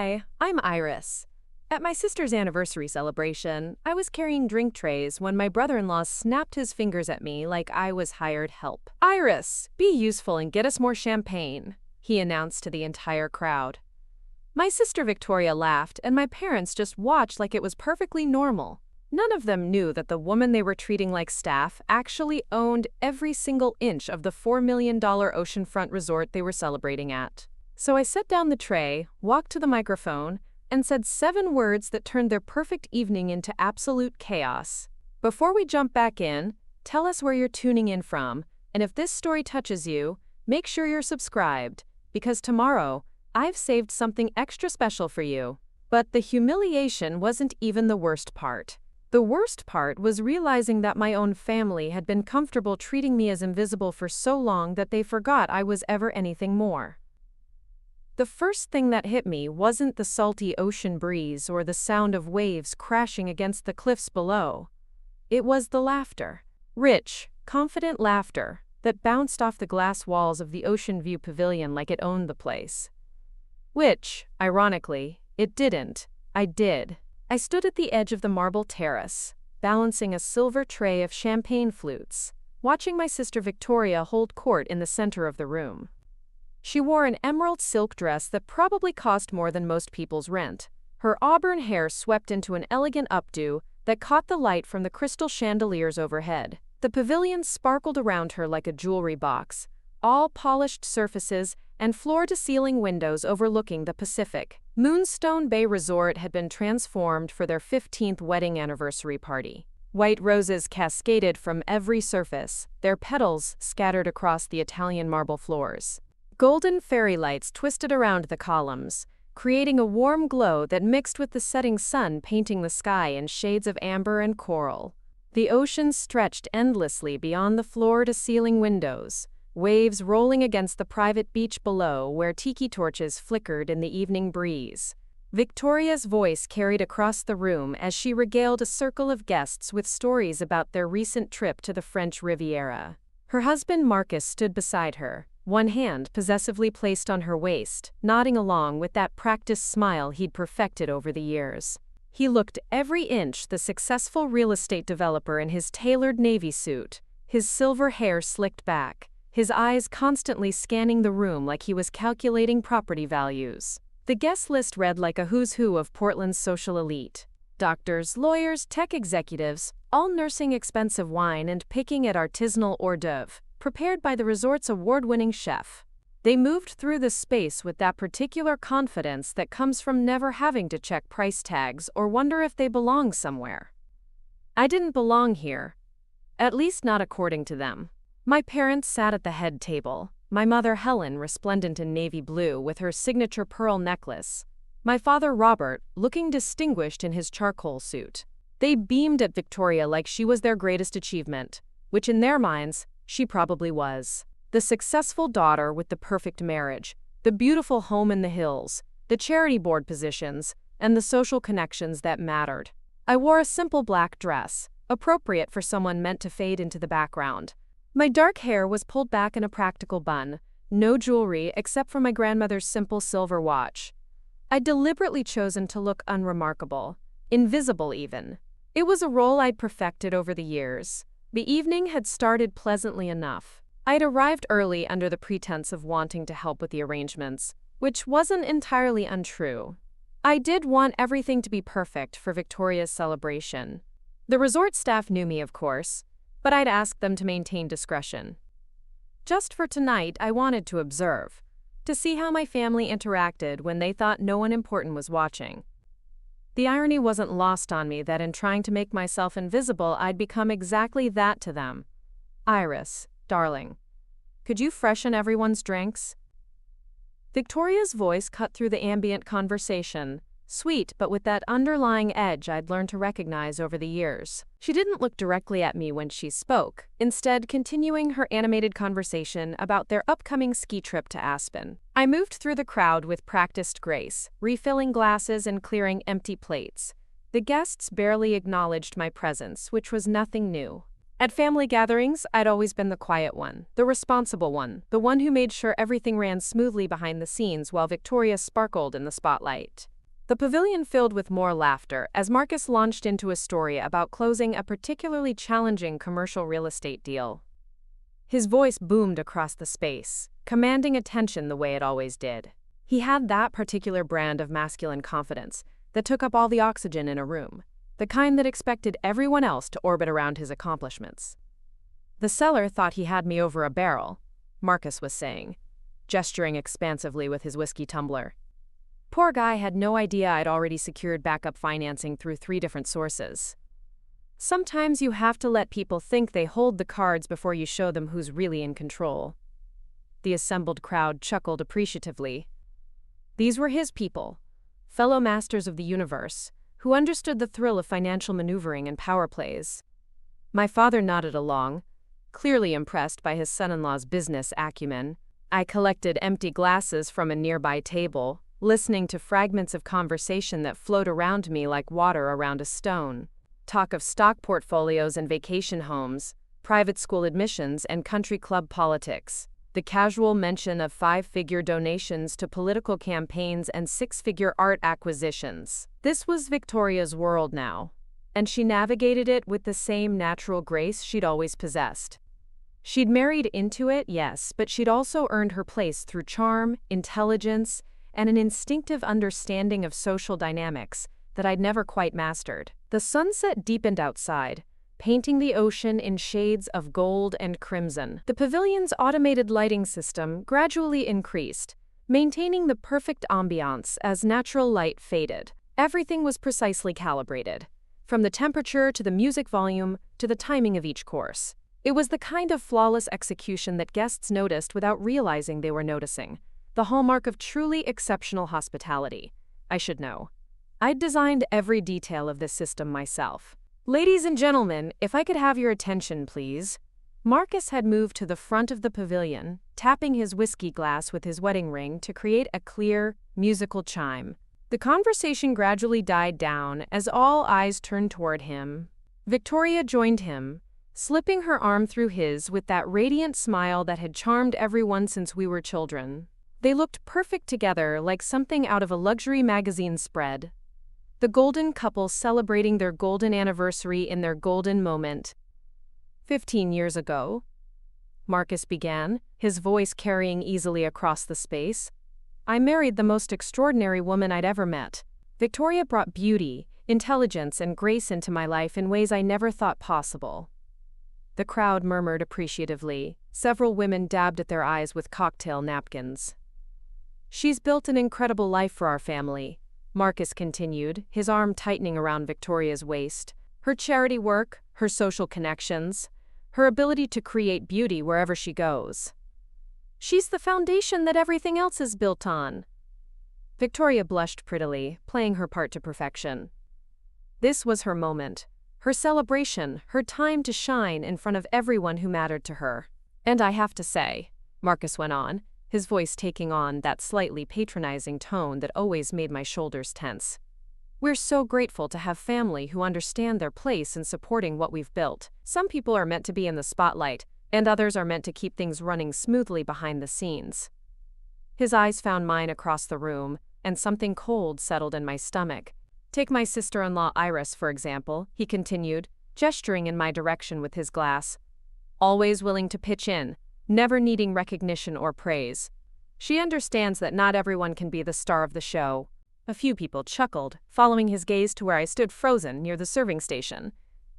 Hi, I'm Iris. At my sister's anniversary celebration, I was carrying drink trays when my brother-in-law snapped his fingers at me like I was hired help. "Iris, be useful and get us more champagne," he announced to the entire crowd. My sister Victoria laughed, and my parents just watched like it was perfectly normal. None of them knew that the woman they were treating like staff actually owned every single inch of the $4 million oceanfront resort they were celebrating at. So I set down the tray, walked to the microphone, and said 7 words that turned their perfect evening into absolute chaos. Before we jump back in, tell us where you're tuning in from, and if this story touches you, make sure you're subscribed, because tomorrow, I've saved something extra special for you. But the humiliation wasn't even the worst part. The worst part was realizing that my own family had been comfortable treating me as invisible for so long that they forgot I was ever anything more. The first thing that hit me wasn't the salty ocean breeze or the sound of waves crashing against the cliffs below. It was the laughter. Rich, confident laughter that bounced off the glass walls of the oceanview pavilion like it owned the place. Which, ironically, it didn't. I did. I stood at the edge of the marble terrace, balancing a silver tray of champagne flutes, watching my sister Victoria hold court in the center of the room. She wore an emerald silk dress that probably cost more than most people's rent. Her auburn hair swept into an elegant updo that caught the light from the crystal chandeliers overhead. The pavilion sparkled around her like a jewelry box, all polished surfaces and floor-to-ceiling windows overlooking the Pacific. Moonstone Bay Resort had been transformed for their 15th wedding anniversary party. White roses cascaded from every surface, their petals scattered across the Italian marble floors. Golden fairy lights twisted around the columns, creating a warm glow that mixed with the setting sun, painting the sky in shades of amber and coral. The ocean stretched endlessly beyond the floor-to-ceiling windows, waves rolling against the private beach below where tiki torches flickered in the evening breeze. Victoria's voice carried across the room as she regaled a circle of guests with stories about their recent trip to the French Riviera. Her husband Marcus stood beside her, one hand possessively placed on her waist, nodding along with that practiced smile he'd perfected over the years. He looked every inch the successful real estate developer in his tailored navy suit, his silver hair slicked back, his eyes constantly scanning the room like he was calculating property values. The guest list read like a who's who of Portland's social elite. Doctors, lawyers, tech executives, all nursing expensive wine and picking at artisanal hors d'oeuvre, prepared by the resort's award-winning chef. They moved through the space with that particular confidence that comes from never having to check price tags or wonder if they belong somewhere. I didn't belong here, at least not according to them. My parents sat at the head table, my mother Helen resplendent in navy blue with her signature pearl necklace, my father Robert looking distinguished in his charcoal suit. They beamed at Victoria like she was their greatest achievement, which in their minds, she probably was. The successful daughter with the perfect marriage, the beautiful home in the hills, the charity board positions, and the social connections that mattered. I wore a simple black dress, appropriate for someone meant to fade into the background. My dark hair was pulled back in a practical bun, no jewelry except for my grandmother's simple silver watch. I'd deliberately chosen to look unremarkable, invisible even. It was a role I'd perfected over the years. The evening had started pleasantly enough. I'd arrived early under the pretense of wanting to help with the arrangements, which wasn't entirely untrue. I did want everything to be perfect for Victoria's celebration. The resort staff knew me, of course, but I'd asked them to maintain discretion. Just for tonight, I wanted to observe, to see how my family interacted when they thought no one important was watching. The irony wasn't lost on me that in trying to make myself invisible, I'd become exactly that to them. "Iris, darling, could you freshen everyone's drinks?" Victoria's voice cut through the ambient conversation, sweet but with that underlying edge I'd learned to recognize over the years. She didn't look directly at me when she spoke, instead continuing her animated conversation about their upcoming ski trip to Aspen. I moved through the crowd with practiced grace, refilling glasses and clearing empty plates. The guests barely acknowledged my presence, which was nothing new. At family gatherings, I'd always been the quiet one, the responsible one, the one who made sure everything ran smoothly behind the scenes while Victoria sparkled in the spotlight. The pavilion filled with more laughter as Marcus launched into a story about closing a particularly challenging commercial real estate deal. His voice boomed across the space, commanding attention the way it always did. He had that particular brand of masculine confidence that took up all the oxygen in a room, the kind that expected everyone else to orbit around his accomplishments. "The seller thought he had me over a barrel," Marcus was saying, gesturing expansively with his whiskey tumbler. Poor guy had no idea I'd already secured backup financing through 3 different sources. Sometimes you have to let people think they hold the cards before you show them who's really in control. The assembled crowd chuckled appreciatively. These were his people, fellow masters of the universe, who understood the thrill of financial maneuvering and power plays. My father nodded along, clearly impressed by his son-in-law's business acumen. I collected empty glasses from a nearby table, listening to fragments of conversation that flowed around me like water around a stone. Talk of stock portfolios and vacation homes, private school admissions and country club politics. The casual mention of 5-figure donations to political campaigns and 6-figure art acquisitions. This was Victoria's world now, and she navigated it with the same natural grace she'd always possessed. She'd married into it, yes, but she'd also earned her place through charm, intelligence, and an instinctive understanding of social dynamics that I'd never quite mastered. The sunset deepened outside, painting the ocean in shades of gold and crimson. The pavilion's automated lighting system gradually increased, maintaining the perfect ambiance as natural light faded. Everything was precisely calibrated, from the temperature to the music volume to the timing of each course. It was the kind of flawless execution that guests noticed without realizing they were noticing, the hallmark of truly exceptional hospitality. I should know. I'd designed every detail of this system myself. "Ladies and gentlemen, if I could have your attention, please." Marcus had moved to the front of the pavilion, tapping his whiskey glass with his wedding ring to create a clear, musical chime. The conversation gradually died down as all eyes turned toward him. Victoria joined him, slipping her arm through his with that radiant smile that had charmed everyone since we were children. They looked perfect together, like something out of a luxury magazine spread. The golden couple celebrating their golden anniversary in their golden moment. 15 years ago, Marcus began, his voice carrying easily across the space, I married the most extraordinary woman I'd ever met. Victoria brought beauty, intelligence, and grace into my life in ways I never thought possible. The crowd murmured appreciatively. Several women dabbed at their eyes with cocktail napkins. She's built an incredible life for our family, Marcus continued, his arm tightening around Victoria's waist. Her charity work, her social connections, her ability to create beauty wherever she goes. She's the foundation that everything else is built on. Victoria blushed prettily, playing her part to perfection. This was her moment, her celebration, her time to shine in front of everyone who mattered to her. And I have to say, Marcus went on, his voice taking on that slightly patronizing tone that always made my shoulders tense. We're so grateful to have family who understand their place in supporting what we've built. Some people are meant to be in the spotlight, and others are meant to keep things running smoothly behind the scenes. His eyes found mine across the room, and something cold settled in my stomach. Take my sister-in-law Iris, for example, he continued, gesturing in my direction with his glass. Always willing to pitch in, never needing recognition or praise. She understands that not everyone can be the star of the show. A few people chuckled, following his gaze to where I stood frozen near the serving station.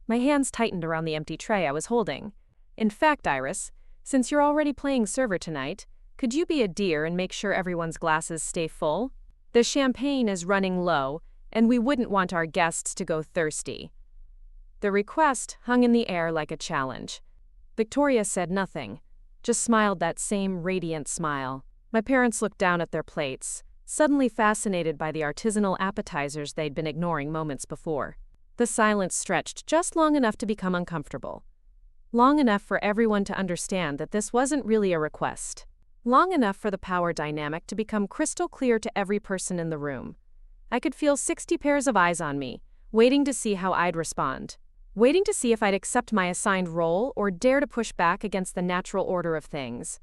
My hands tightened around the empty tray I was holding. In fact, Iris, since you're already playing server tonight, could you be a dear and make sure everyone's glasses stay full? The champagne is running low, and we wouldn't want our guests to go thirsty. The request hung in the air like a challenge. Victoria said nothing, just smiled that same radiant smile. My parents looked down at their plates, suddenly fascinated by the artisanal appetizers they'd been ignoring moments before. The silence stretched just long enough to become uncomfortable. Long enough for everyone to understand that this wasn't really a request. Long enough for the power dynamic to become crystal clear to every person in the room. I could feel 60 pairs of eyes on me, waiting to see how I'd respond. waiting to see if I'd accept my assigned role or dare to push back against the natural order of things.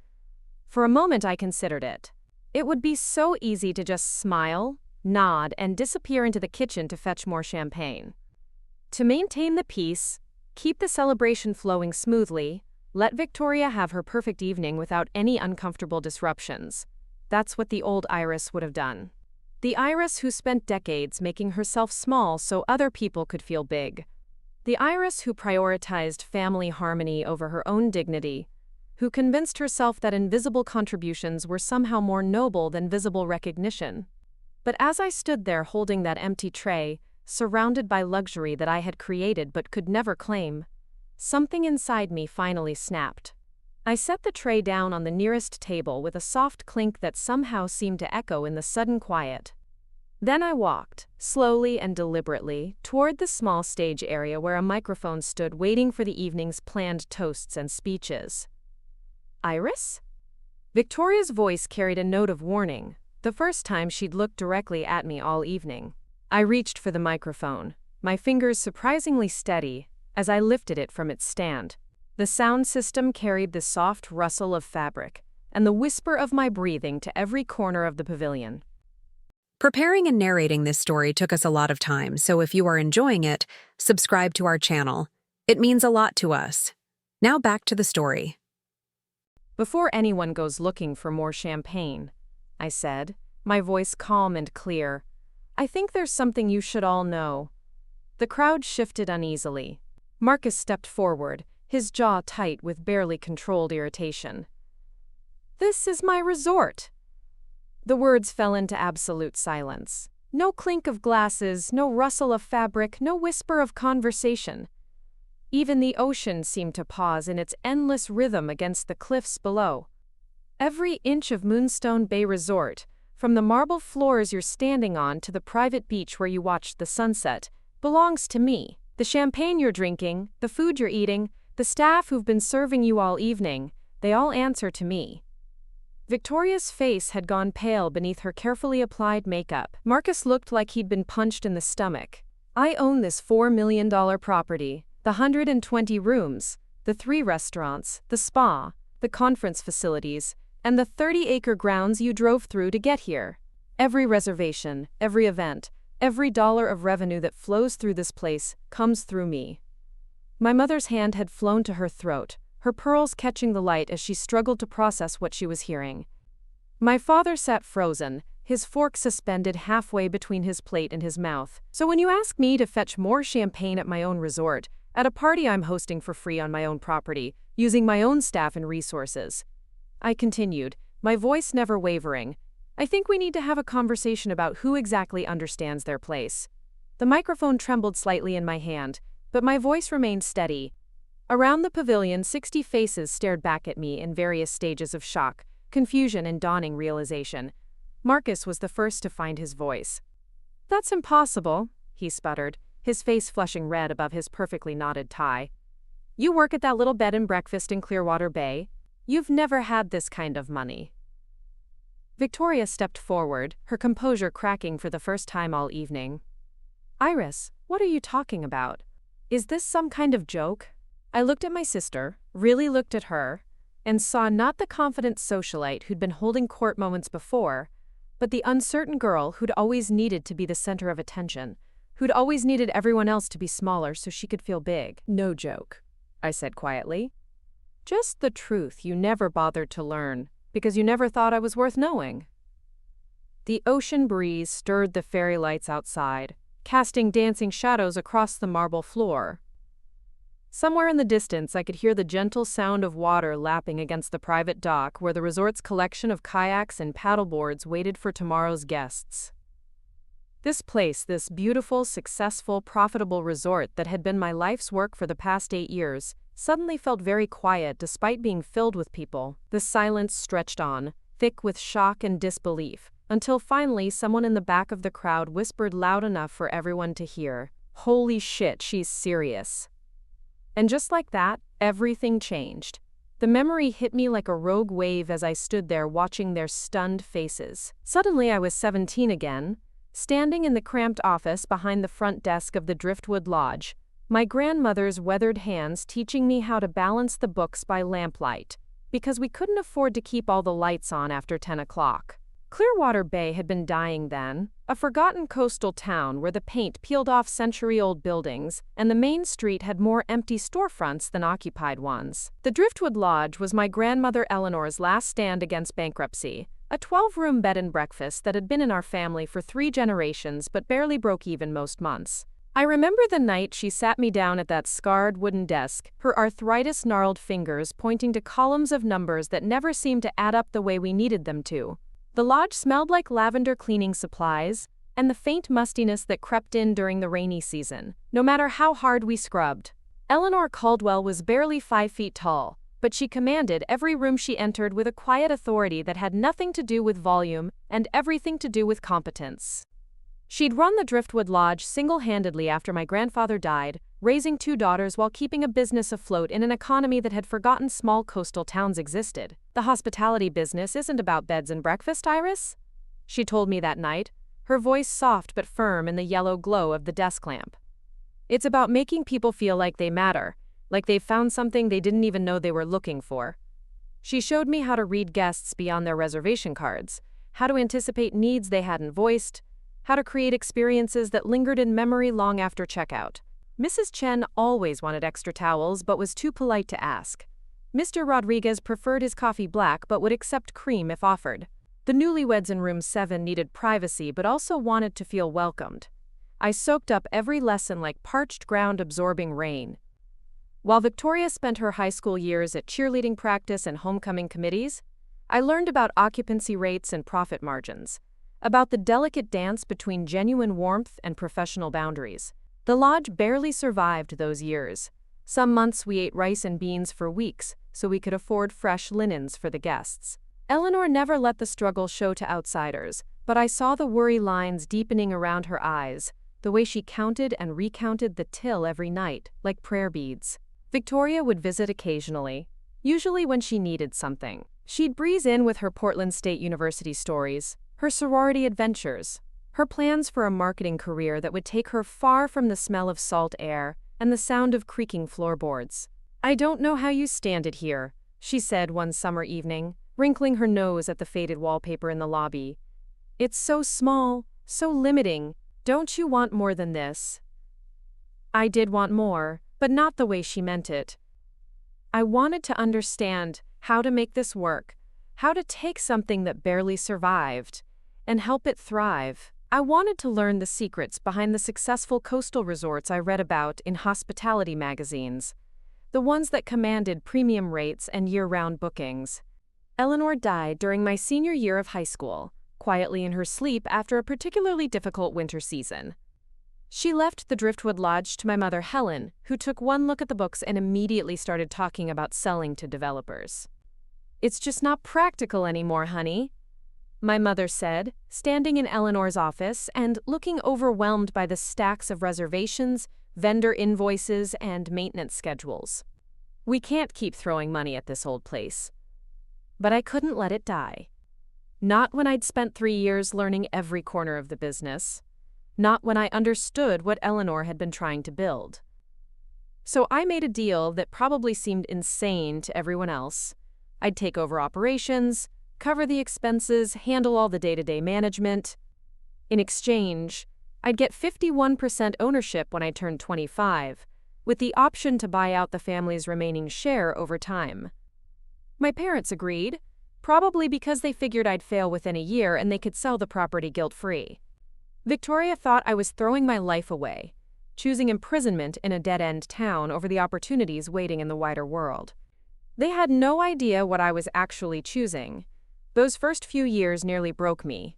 For a moment I considered it. It would be so easy to just smile, nod, and disappear into the kitchen to fetch more champagne. To maintain the peace, keep the celebration flowing smoothly, let Victoria have her perfect evening without any uncomfortable disruptions. That's what the old Iris would have done. The Iris who spent decades making herself small so other people could feel big. The Iris who prioritized family harmony over her own dignity, who convinced herself that invisible contributions were somehow more noble than visible recognition. But as I stood there holding that empty tray, surrounded by luxury that I had created but could never claim, something inside me finally snapped. I set the tray down on the nearest table with a soft clink that somehow seemed to echo in the sudden quiet. Then I walked, slowly and deliberately, toward the small stage area where a microphone stood waiting for the evening's planned toasts and speeches. Iris? Victoria's voice carried a note of warning, the first time she'd looked directly at me all evening. I reached for the microphone, my fingers surprisingly steady, as I lifted it from its stand. The sound system carried the soft rustle of fabric and the whisper of my breathing to every corner of the pavilion. Preparing and narrating this story took us a lot of time, so if you are enjoying it, subscribe to our channel. It means a lot to us. Now back to the story. Before anyone goes looking for more champagne, I said, my voice calm and clear, I think there's something you should all know. The crowd shifted uneasily. Marcus stepped forward, his jaw tight with barely controlled irritation. This is my resort. The words fell into absolute silence. No clink of glasses, no rustle of fabric, no whisper of conversation. Even the ocean seemed to pause in its endless rhythm against the cliffs below. Every inch of Moonstone Bay Resort, from the marble floors you're standing on to the private beach where you watched the sunset, belongs to me. The champagne you're drinking, the food you're eating, the staff who've been serving you all evening, they all answer to me. Victoria's face had gone pale beneath her carefully applied makeup. Marcus looked like he'd been punched in the stomach. I own this $4 million property, the 120 rooms, the 3 restaurants, the spa, the conference facilities, and the 30-acre grounds you drove through to get here. Every reservation, every event, every dollar of revenue that flows through this place comes through me. My mother's hand had flown to her throat, her pearls catching the light as she struggled to process what she was hearing. My father sat frozen, his fork suspended halfway between his plate and his mouth. So when you ask me to fetch more champagne at my own resort, at a party I'm hosting for free on my own property, using my own staff and resources, I continued, my voice never wavering, I think we need to have a conversation about who exactly understands their place. The microphone trembled slightly in my hand, but my voice remained steady. Around the pavilion, 60 faces stared back at me in various stages of shock, confusion, and dawning realization. Marcus was the first to find his voice. That's impossible, he sputtered, his face flushing red above his perfectly knotted tie. You work at that little bed and breakfast in Clearwater Bay. You've never had this kind of money. Victoria stepped forward, her composure cracking for the first time all evening. Iris, what are you talking about? Is this some kind of joke? I looked at my sister, really looked at her, and saw not the confident socialite who'd been holding court moments before, but the uncertain girl who'd always needed to be the center of attention, who'd always needed everyone else to be smaller so she could feel big. No joke, I said quietly. Just the truth you never bothered to learn, because you never thought I was worth knowing. The ocean breeze stirred the fairy lights outside, casting dancing shadows across the marble floor. Somewhere in the distance, I could hear the gentle sound of water lapping against the private dock where the resort's collection of kayaks and paddleboards waited for tomorrow's guests. This place, this beautiful, successful, profitable resort that had been my life's work for the past 8 years, suddenly felt very quiet despite being filled with people. The silence stretched on, thick with shock and disbelief, until finally someone in the back of the crowd whispered loud enough for everyone to hear, "Holy shit, she's serious." And just like that, everything changed. The memory hit me like a rogue wave as I stood there watching their stunned faces. Suddenly I was 17 again, standing in the cramped office behind the front desk of the Driftwood Lodge, My grandmother's weathered hands teaching me how to balance the books by lamplight, because we couldn't afford to keep all the lights on after 10 o'clock. Clearwater Bay had been dying then, a forgotten coastal town where the paint peeled off century-old buildings and the main street had more empty storefronts than occupied ones. The Driftwood Lodge was my grandmother Eleanor's last stand against bankruptcy, a 12-room bed and breakfast that had been in our family for 3 generations but barely broke even most months. I remember the night she sat me down at that scarred wooden desk, her arthritis-gnarled fingers pointing to columns of numbers that never seemed to add up the way we needed them to. The lodge smelled like lavender cleaning supplies, and the faint mustiness that crept in during the rainy season, no matter how hard we scrubbed. Eleanor Caldwell was barely 5 feet tall, but she commanded every room she entered with a quiet authority that had nothing to do with volume and everything to do with competence. She'd run the Driftwood Lodge single-handedly after my grandfather died, raising 2 daughters while keeping a business afloat in an economy that had forgotten small coastal towns existed. The hospitality business isn't about beds and breakfast, Iris? She told me that night, her voice soft but firm in the yellow glow of the desk lamp. It's about making people feel like they matter, like they've found something they didn't even know they were looking for. She showed me how to read guests beyond their reservation cards, how to anticipate needs they hadn't voiced, how to create experiences that lingered in memory long after checkout. Mrs. Chen always wanted extra towels but was too polite to ask. Mr. Rodriguez preferred his coffee black but would accept cream if offered. The newlyweds in room 7 needed privacy but also wanted to feel welcomed. I soaked up every lesson like parched ground absorbing rain. While Victoria spent her high school years at cheerleading practice and homecoming committees, I learned about occupancy rates and profit margins, about the delicate dance between genuine warmth and professional boundaries. The lodge barely survived those years. Some months we ate rice and beans for weeks so we could afford fresh linens for the guests. Eleanor never let the struggle show to outsiders, but I saw the worry lines deepening around her eyes, the way she counted and recounted the till every night, like prayer beads. Victoria would visit occasionally, usually when she needed something. She'd breeze in with her Portland State University stories, her sorority adventures, her plans for a marketing career that would take her far from the smell of salt air and the sound of creaking floorboards. "I don't know how you stand it here," she said one summer evening, wrinkling her nose at the faded wallpaper in the lobby. "It's so small, so limiting. Don't you want more than this?" I did want more, but not the way she meant it. I wanted to understand how to make this work, how to take something that barely survived and help it thrive. I wanted to learn the secrets behind the successful coastal resorts I read about in hospitality magazines, the ones that commanded premium rates and year-round bookings. Eleanor died during my senior year of high school, quietly in her sleep after a particularly difficult winter season. She left the Driftwood Lodge to my mother Helen, who took one look at the books and immediately started talking about selling to developers. "It's just not practical anymore, honey," my mother said, standing in Eleanor's office and looking overwhelmed by the stacks of reservations, vendor invoices, and maintenance schedules. "We can't keep throwing money at this old place." But I couldn't let it die. Not when I'd spent 3 years learning every corner of the business. Not when I understood what Eleanor had been trying to build. So I made a deal that probably seemed insane to everyone else. I'd take over operations, cover the expenses, handle all the day-to-day management. In exchange, I'd get 51% ownership when I turned 25, with the option to buy out the family's remaining share over time. My parents agreed, probably because they figured I'd fail within a year and they could sell the property guilt-free. Victoria thought I was throwing my life away, choosing imprisonment in a dead-end town over the opportunities waiting in the wider world. They had no idea what I was actually choosing. Those first few years nearly broke me.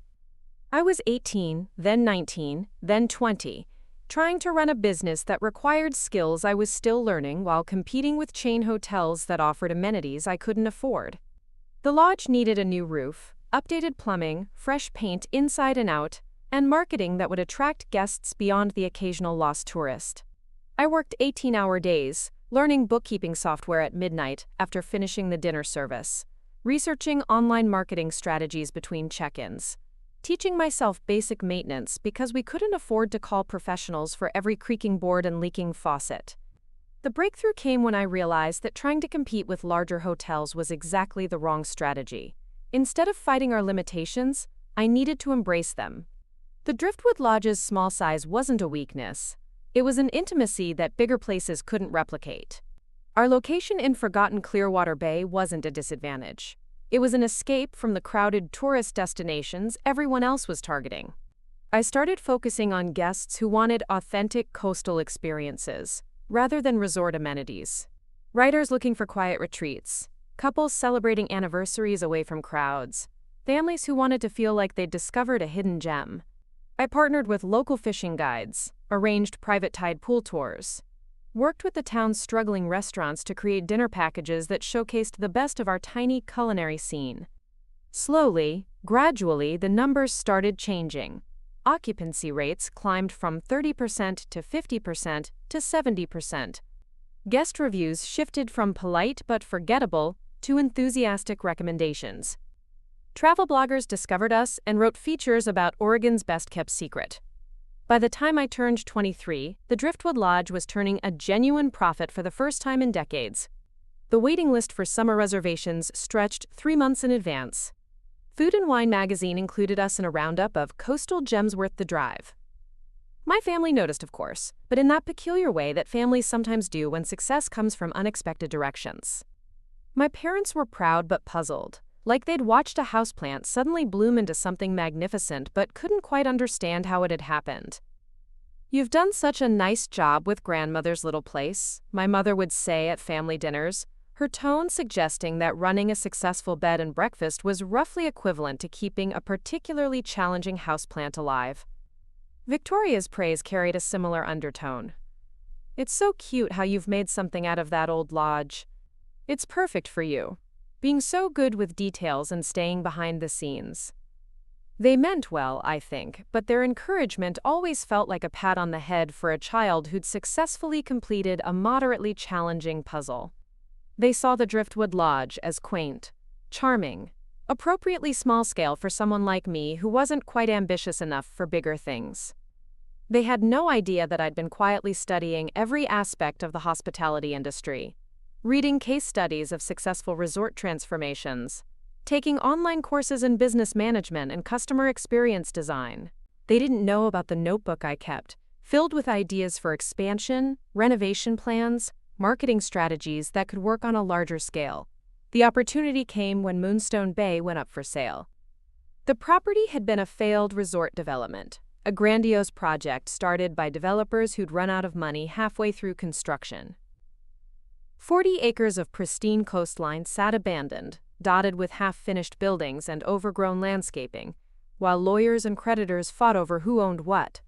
I was 18, then 19, then 20, trying to run a business that required skills I was still learning while competing with chain hotels that offered amenities I couldn't afford. The lodge needed a new roof, updated plumbing, fresh paint inside and out, and marketing that would attract guests beyond the occasional lost tourist. I worked 18-hour days, learning bookkeeping software at midnight after finishing the dinner service, researching online marketing strategies between check-ins. teaching myself basic maintenance because we couldn't afford to call professionals for every creaking board and leaking faucet. The breakthrough came when I realized that trying to compete with larger hotels was exactly the wrong strategy. Instead of fighting our limitations, I needed to embrace them. The Driftwood Lodge's small size wasn't a weakness. It was an intimacy that bigger places couldn't replicate. Our location in forgotten Clearwater Bay wasn't a disadvantage. It was an escape from the crowded tourist destinations everyone else was targeting. I started focusing on guests who wanted authentic coastal experiences, rather than resort amenities. Writers looking for quiet retreats, couples celebrating anniversaries away from crowds, families who wanted to feel like they'd discovered a hidden gem. I partnered with local fishing guides, arranged private tide pool tours, worked with the town's struggling restaurants to create dinner packages that showcased the best of our tiny culinary scene. Slowly, gradually, the numbers started changing. Occupancy rates climbed from 30% to 50% to 70%. Guest reviews shifted from polite but forgettable to enthusiastic recommendations. Travel bloggers discovered us and wrote features about Oregon's best-kept secret. By the time I turned 23, the Driftwood Lodge was turning a genuine profit for the first time in decades. The waiting list for summer reservations stretched 3 months in advance. Food and Wine magazine included us in a roundup of coastal gems worth the drive. My family noticed, of course, but in that peculiar way that families sometimes do when success comes from unexpected directions. My parents were proud but puzzled, like they'd watched a houseplant suddenly bloom into something magnificent but couldn't quite understand how it had happened. "You've done such a nice job with grandmother's little place," my mother would say at family dinners, her tone suggesting that running a successful bed and breakfast was roughly equivalent to keeping a particularly challenging houseplant alive. Victoria's praise carried a similar undertone. "It's so cute how you've made something out of that old lodge. It's perfect for you, being so good with details and staying behind the scenes." They meant well, I think, but their encouragement always felt like a pat on the head for a child who'd successfully completed a moderately challenging puzzle. They saw the Driftwood Lodge as quaint, charming, appropriately small-scale for someone like me who wasn't quite ambitious enough for bigger things. They had no idea that I'd been quietly studying every aspect of the hospitality industry, reading case studies of successful resort transformations, taking online courses in business management and customer experience design. They didn't know about the notebook I kept, filled with ideas for expansion, renovation plans, marketing strategies that could work on a larger scale. The opportunity came when Moonstone Bay went up for sale. The property had been a failed resort development, a grandiose project started by developers who'd run out of money halfway through construction. 40 acres of pristine coastline sat abandoned, dotted with half-finished buildings and overgrown landscaping, while lawyers and creditors fought over who owned what.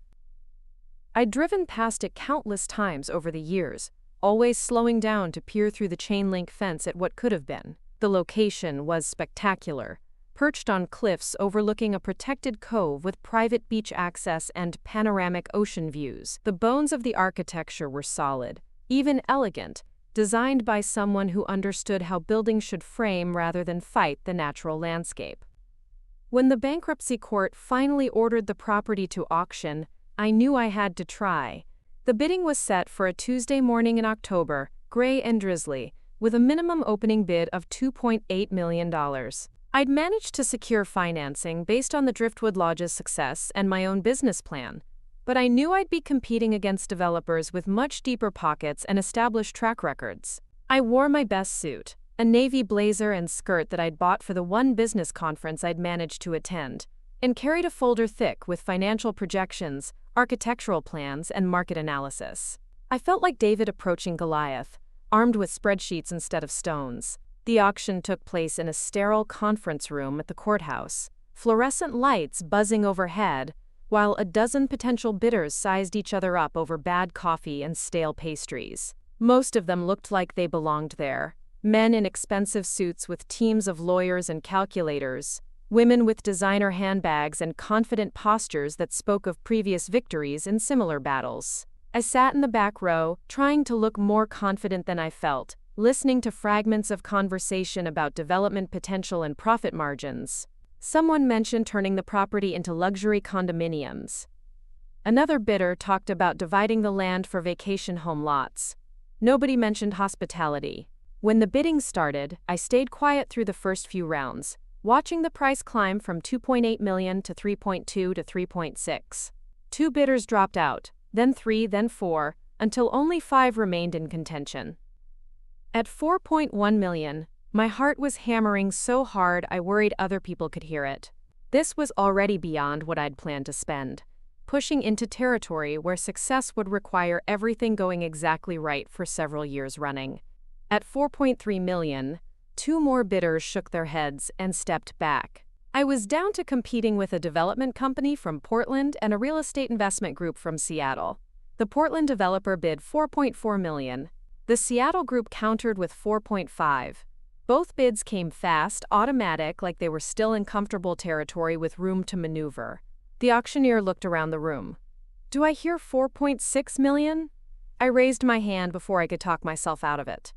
I'd driven past it countless times over the years, always slowing down to peer through the chain-link fence at what could have been. The location was spectacular, perched on cliffs overlooking a protected cove with private beach access and panoramic ocean views. The bones of the architecture were solid, even elegant, designed by someone who understood how buildings should frame rather than fight the natural landscape. When the bankruptcy court finally ordered the property to auction, I knew I had to try. The bidding was set for a Tuesday morning in October, gray and drizzly, with a minimum opening bid of $2.8 million. I'd managed to secure financing based on the Driftwood Lodge's success and my own business plan, but I knew I'd be competing against developers with much deeper pockets and established track records. I wore my best suit, a navy blazer and skirt that I'd bought for the one business conference I'd managed to attend, and carried a folder thick with financial projections, architectural plans, and market analysis. I felt like David approaching Goliath, armed with spreadsheets instead of stones. The auction took place in a sterile conference room at the courthouse, fluorescent lights buzzing overhead, while a dozen potential bidders sized each other up over bad coffee and stale pastries. Most of them looked like they belonged there, men in expensive suits with teams of lawyers and calculators, women with designer handbags and confident postures that spoke of previous victories in similar battles. I sat in the back row, trying to look more confident than I felt, listening to fragments of conversation about development potential and profit margins. Someone mentioned turning the property into luxury condominiums. Another bidder talked about dividing the land for vacation home lots. Nobody mentioned hospitality. When the bidding started, I stayed quiet through the first few rounds, watching the price climb from 2.8 million to 3.2 to 3.6. 2 bidders dropped out, then 3, then 4, until only 5 remained in contention. At 4.1 million, my heart was hammering so hard I worried other people could hear it. This was already beyond what I'd planned to spend, pushing into territory where success would require everything going exactly right for several years running. At 4.3 million, 2 more bidders shook their heads and stepped back. I was down to competing with a development company from Portland and a real estate investment group from Seattle. The Portland developer bid 4.4 million. The Seattle group countered with 4.5. Both bids came fast, automatic, like they were still in comfortable territory with room to maneuver. The auctioneer looked around the room. "Do I hear 4.6 million?" I raised my hand before I could talk myself out of it.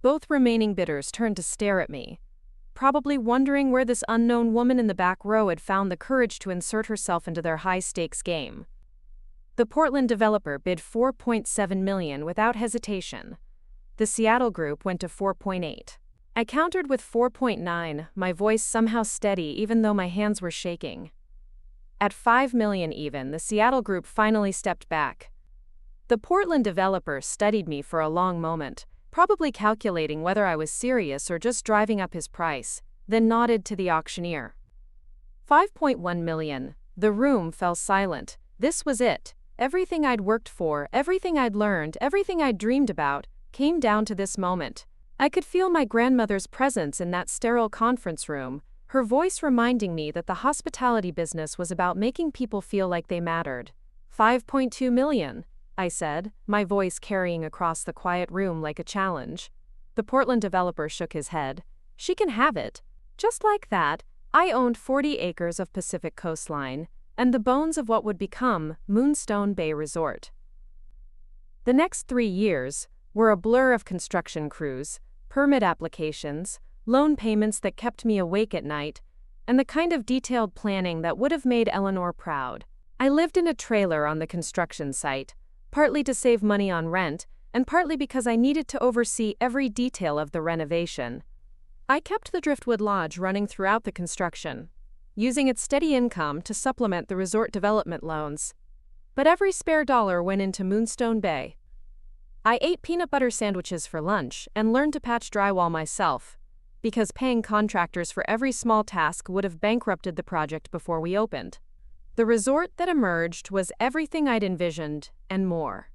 Both remaining bidders turned to stare at me, probably wondering where this unknown woman in the back row had found the courage to insert herself into their high-stakes game. The Portland developer bid 4.7 million without hesitation. The Seattle group went to 4.8. I countered with 4.9, my voice somehow steady even though my hands were shaking. At 5 million even, the Seattle group finally stepped back. The Portland developer studied me for a long moment, probably calculating whether I was serious or just driving up his price, then nodded to the auctioneer. 5.1 million. The room fell silent. This was it. Everything I'd worked for, everything I'd learned, everything I'd dreamed about, came down to this moment. I could feel my grandmother's presence in that sterile conference room, her voice reminding me that the hospitality business was about making people feel like they mattered. 5.2 million, I said, my voice carrying across the quiet room like a challenge. The Portland developer shook his head. "She can have it." Just like that, I owned 40 acres of Pacific coastline, and the bones of what would become Moonstone Bay Resort. The next 3 years were a blur of construction crews, permit applications, loan payments that kept me awake at night, and the kind of detailed planning that would have made Eleanor proud. I lived in a trailer on the construction site, partly to save money on rent, and partly because I needed to oversee every detail of the renovation. I kept the Driftwood Lodge running throughout the construction, using its steady income to supplement the resort development loans. But every spare dollar went into Moonstone Bay. I ate peanut butter sandwiches for lunch and learned to patch drywall myself, because paying contractors for every small task would have bankrupted the project before we opened. The resort that emerged was everything I'd envisioned, and more.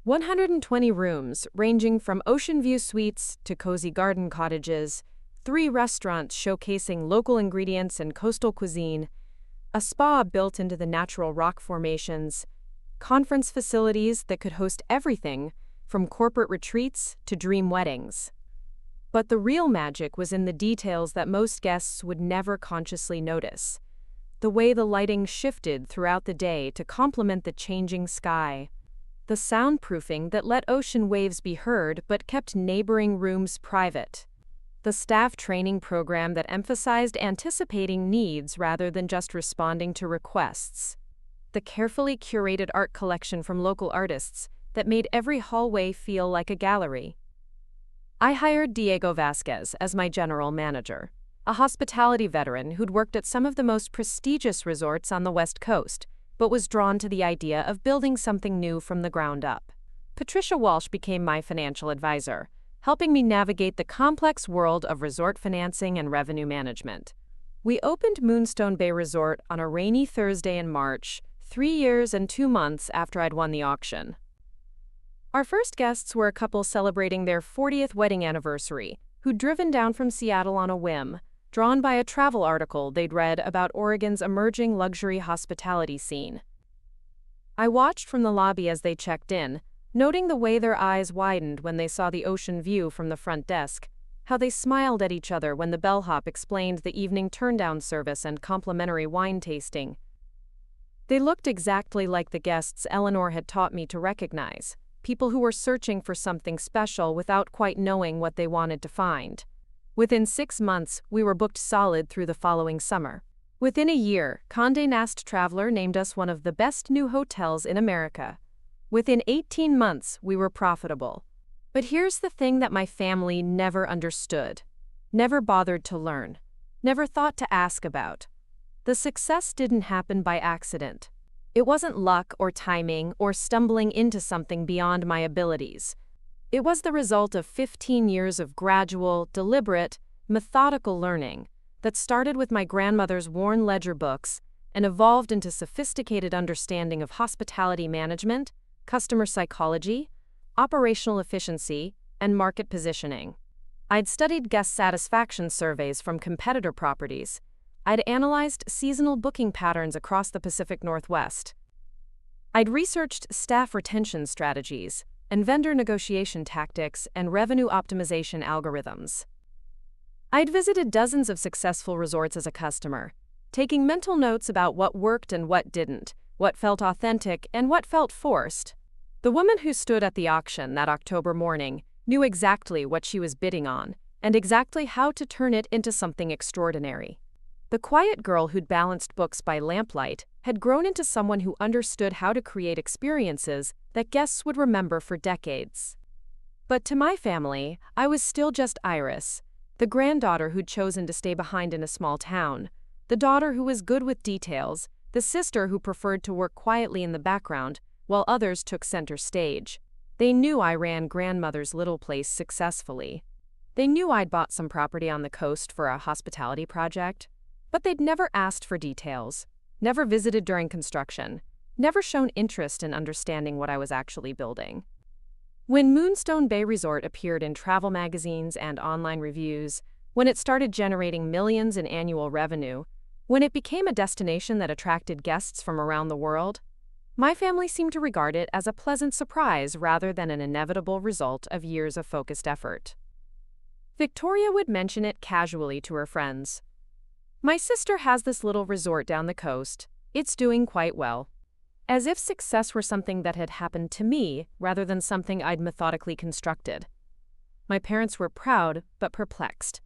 120 rooms, ranging from oceanview suites to cozy garden cottages, 3 restaurants showcasing local ingredients and coastal cuisine, a spa built into the natural rock formations, conference facilities that could host everything from corporate retreats to dream weddings. But the real magic was in the details that most guests would never consciously notice. The way the lighting shifted throughout the day to complement the changing sky. The soundproofing that let ocean waves be heard but kept neighboring rooms private. The staff training program that emphasized anticipating needs rather than just responding to requests. The carefully curated art collection from local artists that made every hallway feel like a gallery. I hired Diego Vasquez as my general manager, a hospitality veteran who'd worked at some of the most prestigious resorts on the West Coast, but was drawn to the idea of building something new from the ground up. Patricia Walsh became my financial advisor, helping me navigate the complex world of resort financing and revenue management. We opened Moonstone Bay Resort on a rainy Thursday in March, 3 years and 2 months after I'd won the auction. Our first guests were a couple celebrating their 40th wedding anniversary, who'd driven down from Seattle on a whim, drawn by a travel article they'd read about Oregon's emerging luxury hospitality scene. I watched from the lobby as they checked in, noting the way their eyes widened when they saw the ocean view from the front desk, how they smiled at each other when the bellhop explained the evening turndown service and complimentary wine tasting. They looked exactly like the guests Eleanor had taught me to recognize. People who were searching for something special without quite knowing what they wanted to find. Within 6 months, we were booked solid through the following summer. Within a year, Condé Nast Traveler named us one of the best new hotels in America. Within 18 months, we were profitable. But here's the thing that my family never understood, never bothered to learn, never thought to ask about. The success didn't happen by accident. It wasn't luck or timing or stumbling into something beyond my abilities. It was the result of 15 years of gradual, deliberate, methodical learning that started with my grandmother's worn ledger books and evolved into sophisticated understanding of hospitality management, customer psychology, operational efficiency, and market positioning. I'd studied guest satisfaction surveys from competitor properties. I'd analyzed seasonal booking patterns across the Pacific Northwest. I'd researched staff retention strategies and vendor negotiation tactics and revenue optimization algorithms. I'd visited dozens of successful resorts as a customer, taking mental notes about what worked and what didn't, what felt authentic and what felt forced. The woman who stood at the auction that October morning knew exactly what she was bidding on and exactly how to turn it into something extraordinary. The quiet girl who'd balanced books by lamplight had grown into someone who understood how to create experiences that guests would remember for decades. But to my family, I was still just Iris, the granddaughter who'd chosen to stay behind in a small town, the daughter who was good with details, the sister who preferred to work quietly in the background while others took center stage. They knew I ran grandmother's little place successfully. They knew I'd bought some property on the coast for a hospitality project, but they'd never asked for details, never visited during construction, never shown interest in understanding what I was actually building. When Moonstone Bay Resort appeared in travel magazines and online reviews, when it started generating millions in annual revenue, when it became a destination that attracted guests from around the world, my family seemed to regard it as a pleasant surprise rather than an inevitable result of years of focused effort. Victoria would mention it casually to her friends. "My sister has this little resort down the coast. It's doing quite well." As if success were something that had happened to me rather than something I'd methodically constructed. My parents were proud but perplexed.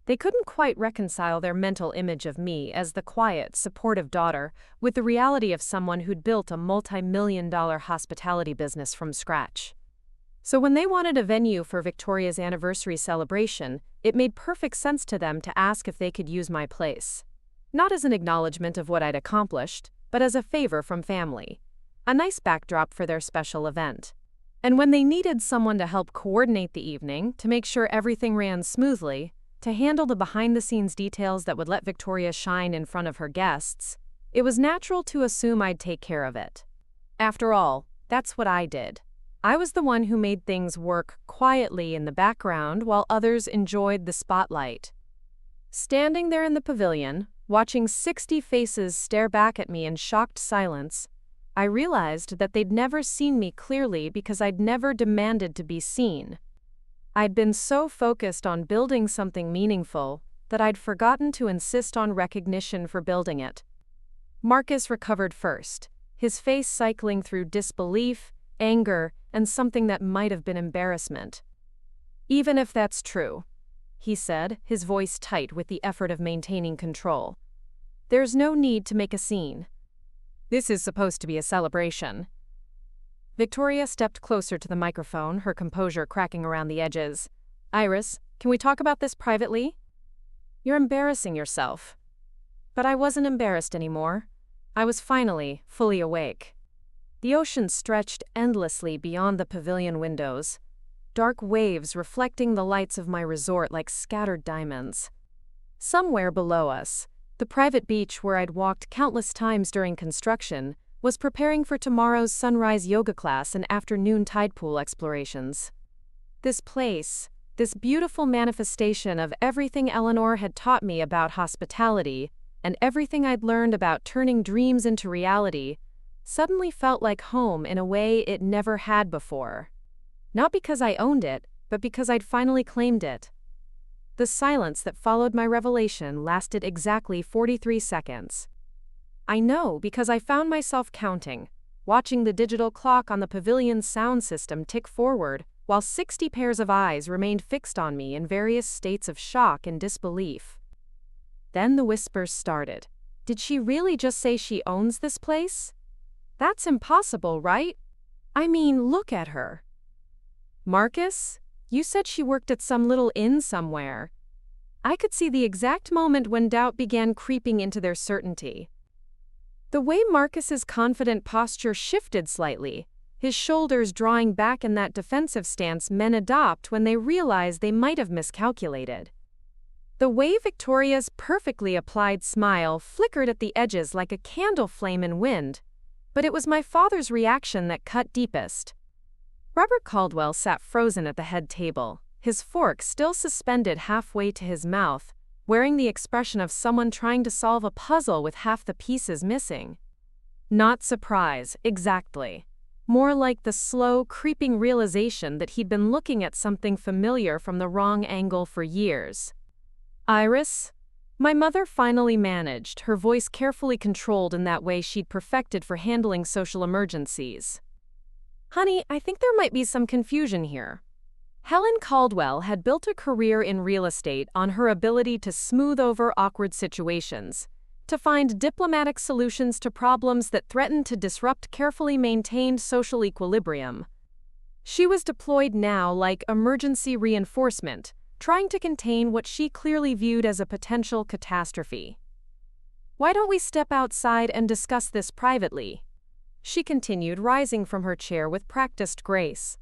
They couldn't quite reconcile their mental image of me as the quiet, supportive daughter with the reality of someone who'd built a multi-million-dollar hospitality business from scratch. So when they wanted a venue for Victoria's anniversary celebration, it made perfect sense to them to ask if they could use my place. Not as an acknowledgement of what I'd accomplished, but as a favor from family. A nice backdrop for their special event. And when they needed someone to help coordinate the evening, to make sure everything ran smoothly, to handle the behind-the-scenes details that would let Victoria shine in front of her guests, it was natural to assume I'd take care of it. After all, that's what I did. I was the one who made things work quietly in the background while others enjoyed the spotlight. Standing there in the pavilion, watching 60 faces stare back at me in shocked silence, I realized that they'd never seen me clearly because I'd never demanded to be seen. I'd been so focused on building something meaningful that I'd forgotten to insist on recognition for building it. Marcus recovered first, his face cycling through disbelief, anger, and something that might have been embarrassment. "Even if that's true," he said, his voice tight with the effort of maintaining control, "there's no need to make a scene. This is supposed to be a celebration." Victoria stepped closer to the microphone, her composure cracking around the edges. "Iris, can we talk about this privately? You're embarrassing yourself." But I wasn't embarrassed anymore. I was finally fully awake. The ocean stretched endlessly beyond the pavilion windows, dark waves reflecting the lights of my resort like scattered diamonds. Somewhere below us, the private beach where I'd walked countless times during construction was preparing for tomorrow's sunrise yoga class and afternoon tide pool explorations. This place, this beautiful manifestation of everything Eleanor had taught me about hospitality and everything I'd learned about turning dreams into reality, suddenly felt like home in a way it never had before. Not because I owned it, but because I'd finally claimed it. The silence that followed my revelation lasted exactly 43 seconds. I know because I found myself counting, watching the digital clock on the pavilion's sound system tick forward, while 60 pairs of eyes remained fixed on me in various states of shock and disbelief. Then the whispers started. Did she really just say she owns this place? That's impossible, right? I mean, look at her. Marcus, you said she worked at some little inn somewhere. I could see the exact moment when doubt began creeping into their certainty. The way Marcus's confident posture shifted slightly, his shoulders drawing back in that defensive stance men adopt when they realize they might have miscalculated. The way Victoria's perfectly applied smile flickered at the edges like a candle flame in wind, but it was my father's reaction that cut deepest. Robert Caldwell sat frozen at the head table, his fork still suspended halfway to his mouth, wearing the expression of someone trying to solve a puzzle with half the pieces missing. Not surprise, exactly. More like the slow, creeping realization that he'd been looking at something familiar from the wrong angle for years. Iris? My mother finally managed, her voice carefully controlled in that way she'd perfected for handling social emergencies. Honey, I think there might be some confusion here. Helen Caldwell had built a career in real estate on her ability to smooth over awkward situations, to find diplomatic solutions to problems that threatened to disrupt carefully maintained social equilibrium. She was deployed now like emergency reinforcement, trying to contain what she clearly viewed as a potential catastrophe. Why don't we step outside and discuss this privately? She continued, rising from her chair with practiced grace.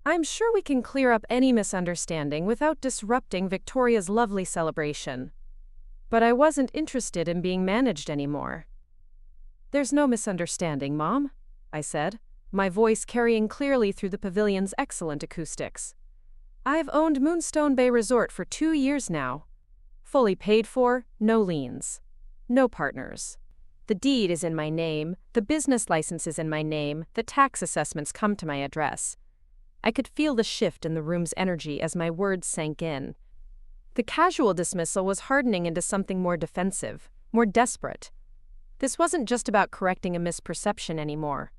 I'm sure we can clear up any misunderstanding without disrupting Victoria's lovely celebration. But I wasn't interested in being managed anymore. There's no misunderstanding, Mom, I said, my voice carrying clearly through the pavilion's excellent acoustics. I've owned Moonstone Bay Resort for 2 years now. Fully paid for, no liens. No partners. The deed is in my name, the business license is in my name, the tax assessments come to my address. I could feel the shift in the room's energy as my words sank in. The casual dismissal was hardening into something more defensive, more desperate. This wasn't just about correcting a misperception anymore.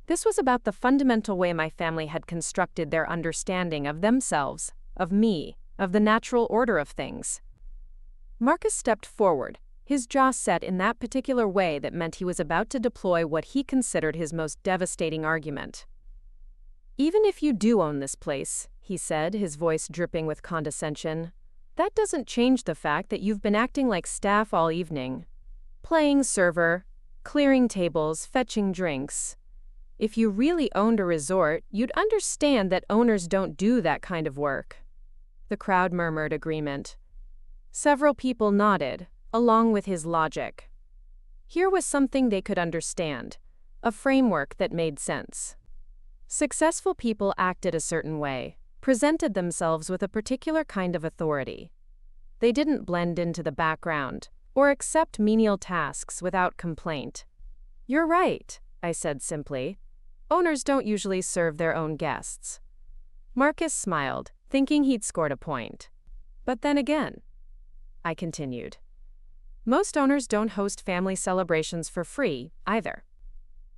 This was about the fundamental way my family had constructed their understanding of themselves, of me, of the natural order of things. Marcus stepped forward, his jaw set in that particular way that meant he was about to deploy what he considered his most devastating argument. Even if you do own this place, he said, his voice dripping with condescension, that doesn't change the fact that you've been acting like staff all evening. Playing server, clearing tables, fetching drinks. If you really owned a resort, you'd understand that owners don't do that kind of work. The crowd murmured agreement. Several people nodded, along with his logic. Here was something they could understand, a framework that made sense. Successful people acted a certain way, presented themselves with a particular kind of authority. They didn't blend into the background, or accept menial tasks without complaint. You're right, I said simply. Owners don't usually serve their own guests. Marcus smiled, thinking he'd scored a point. But then again, I continued. Most owners don't host family celebrations for free, either.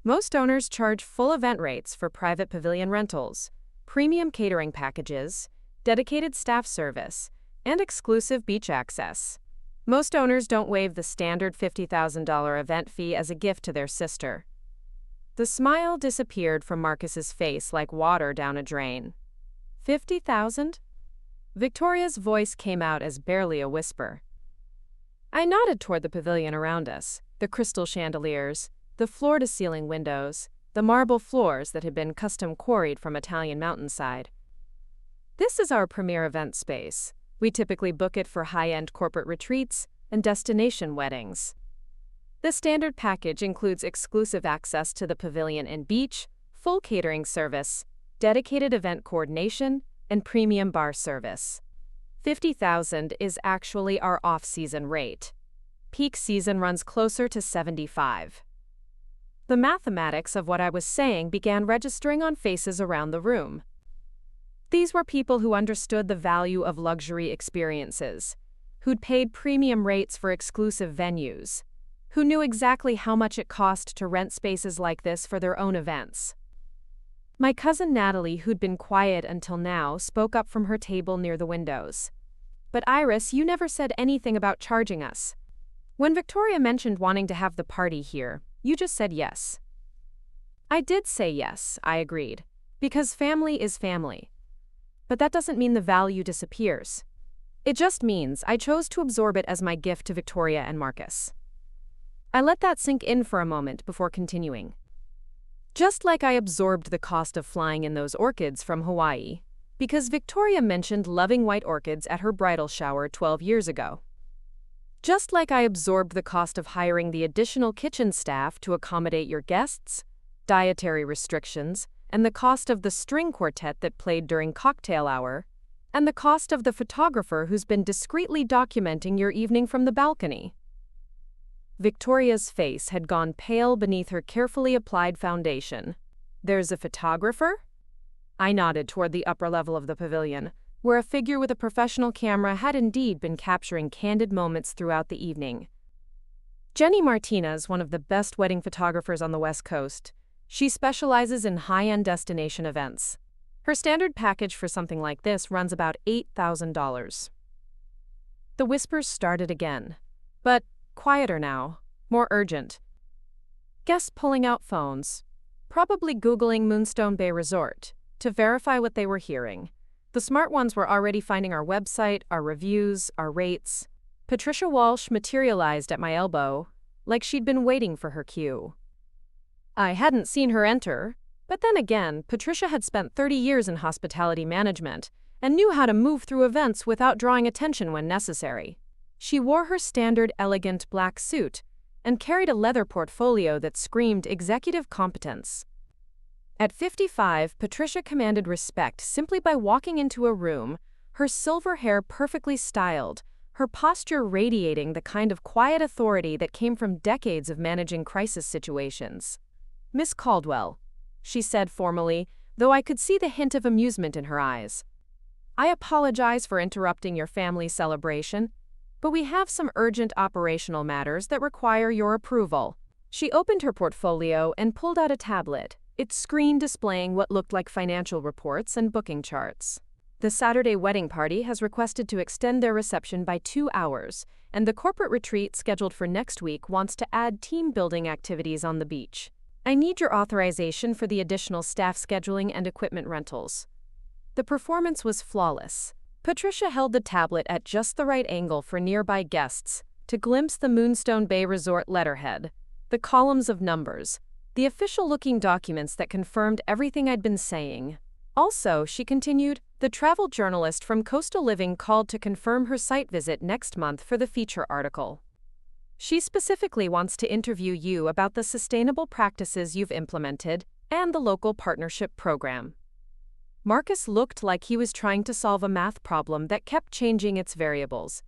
Most owners charge full event rates for private pavilion rentals, premium catering packages, dedicated staff service, and exclusive beach access. Most owners don't waive the standard $50,000 event fee as a gift to their sister. The smile disappeared from Marcus's face like water down a drain. 50,000? Victoria's voice came out as barely a whisper. I nodded toward the pavilion around us, the crystal chandeliers, the floor-to-ceiling windows, the marble floors that had been custom quarried from Italian mountainside. This is our premier event space. We typically book it for high-end corporate retreats and destination weddings. The standard package includes exclusive access to the pavilion and beach, full catering service, dedicated event coordination, and premium bar service. 50,000 is actually our off-season rate. Peak season runs closer to 75. The mathematics of what I was saying began registering on faces around the room. These were people who understood the value of luxury experiences, who'd paid premium rates for exclusive venues, who knew exactly how much it cost to rent spaces like this for their own events. My cousin Natalie, who'd been quiet until now, spoke up from her table near the windows. But Iris, you never said anything about charging us. When Victoria mentioned wanting to have the party here, you just said yes. I did say yes, I agreed, because family is family. But that doesn't mean the value disappears. It just means I chose to absorb it as my gift to Victoria and Marcus. I let that sink in for a moment before continuing. Just like I absorbed the cost of flying in those orchids from Hawaii, because Victoria mentioned loving white orchids at her bridal shower 12 years ago. Just like I absorbed the cost of hiring the additional kitchen staff to accommodate your guests, dietary restrictions, and the cost of the string quartet that played during cocktail hour, and the cost of the photographer who's been discreetly documenting your evening from the balcony. Victoria's face had gone pale beneath her carefully applied foundation. There's a photographer? I nodded toward the upper level of the pavilion, where a figure with a professional camera had indeed been capturing candid moments throughout the evening. Jenny Martinez, one of the best wedding photographers on the West Coast. She specializes in high-end destination events. Her standard package for something like this runs about $8,000. The whispers started again, but quieter now, more urgent. Guests pulling out phones, probably Googling Moonstone Bay Resort, to verify what they were hearing. The smart ones were already finding our website, our reviews, our rates. Patricia Walsh materialized at my elbow, like she'd been waiting for her cue. I hadn't seen her enter, but then again, Patricia had spent 30 years in hospitality management and knew how to move through events without drawing attention when necessary. She wore her standard elegant black suit and carried a leather portfolio that screamed executive competence. At 55, Patricia commanded respect simply by walking into a room, her silver hair perfectly styled, her posture radiating the kind of quiet authority that came from decades of managing crisis situations. "Miss Caldwell," she said formally, though I could see the hint of amusement in her eyes. "I apologize for interrupting your family celebration, but we have some urgent operational matters that require your approval." She opened her portfolio and pulled out a tablet, its screen displaying what looked like financial reports and booking charts. "The Saturday wedding party has requested to extend their reception by 2 hours, and the corporate retreat scheduled for next week wants to add team-building activities on the beach. I need your authorization for the additional staff scheduling and equipment rentals." The performance was flawless. Patricia held the tablet at just the right angle for nearby guests to glimpse the Moonstone Bay Resort letterhead, the columns of numbers, the official-looking documents that confirmed everything I'd been saying. Also, she continued, the travel journalist from Coastal Living called to confirm her site visit next month for the feature article. She specifically wants to interview you about the sustainable practices you've implemented and the local partnership program. Marcus looked like he was trying to solve a math problem that kept changing its variables.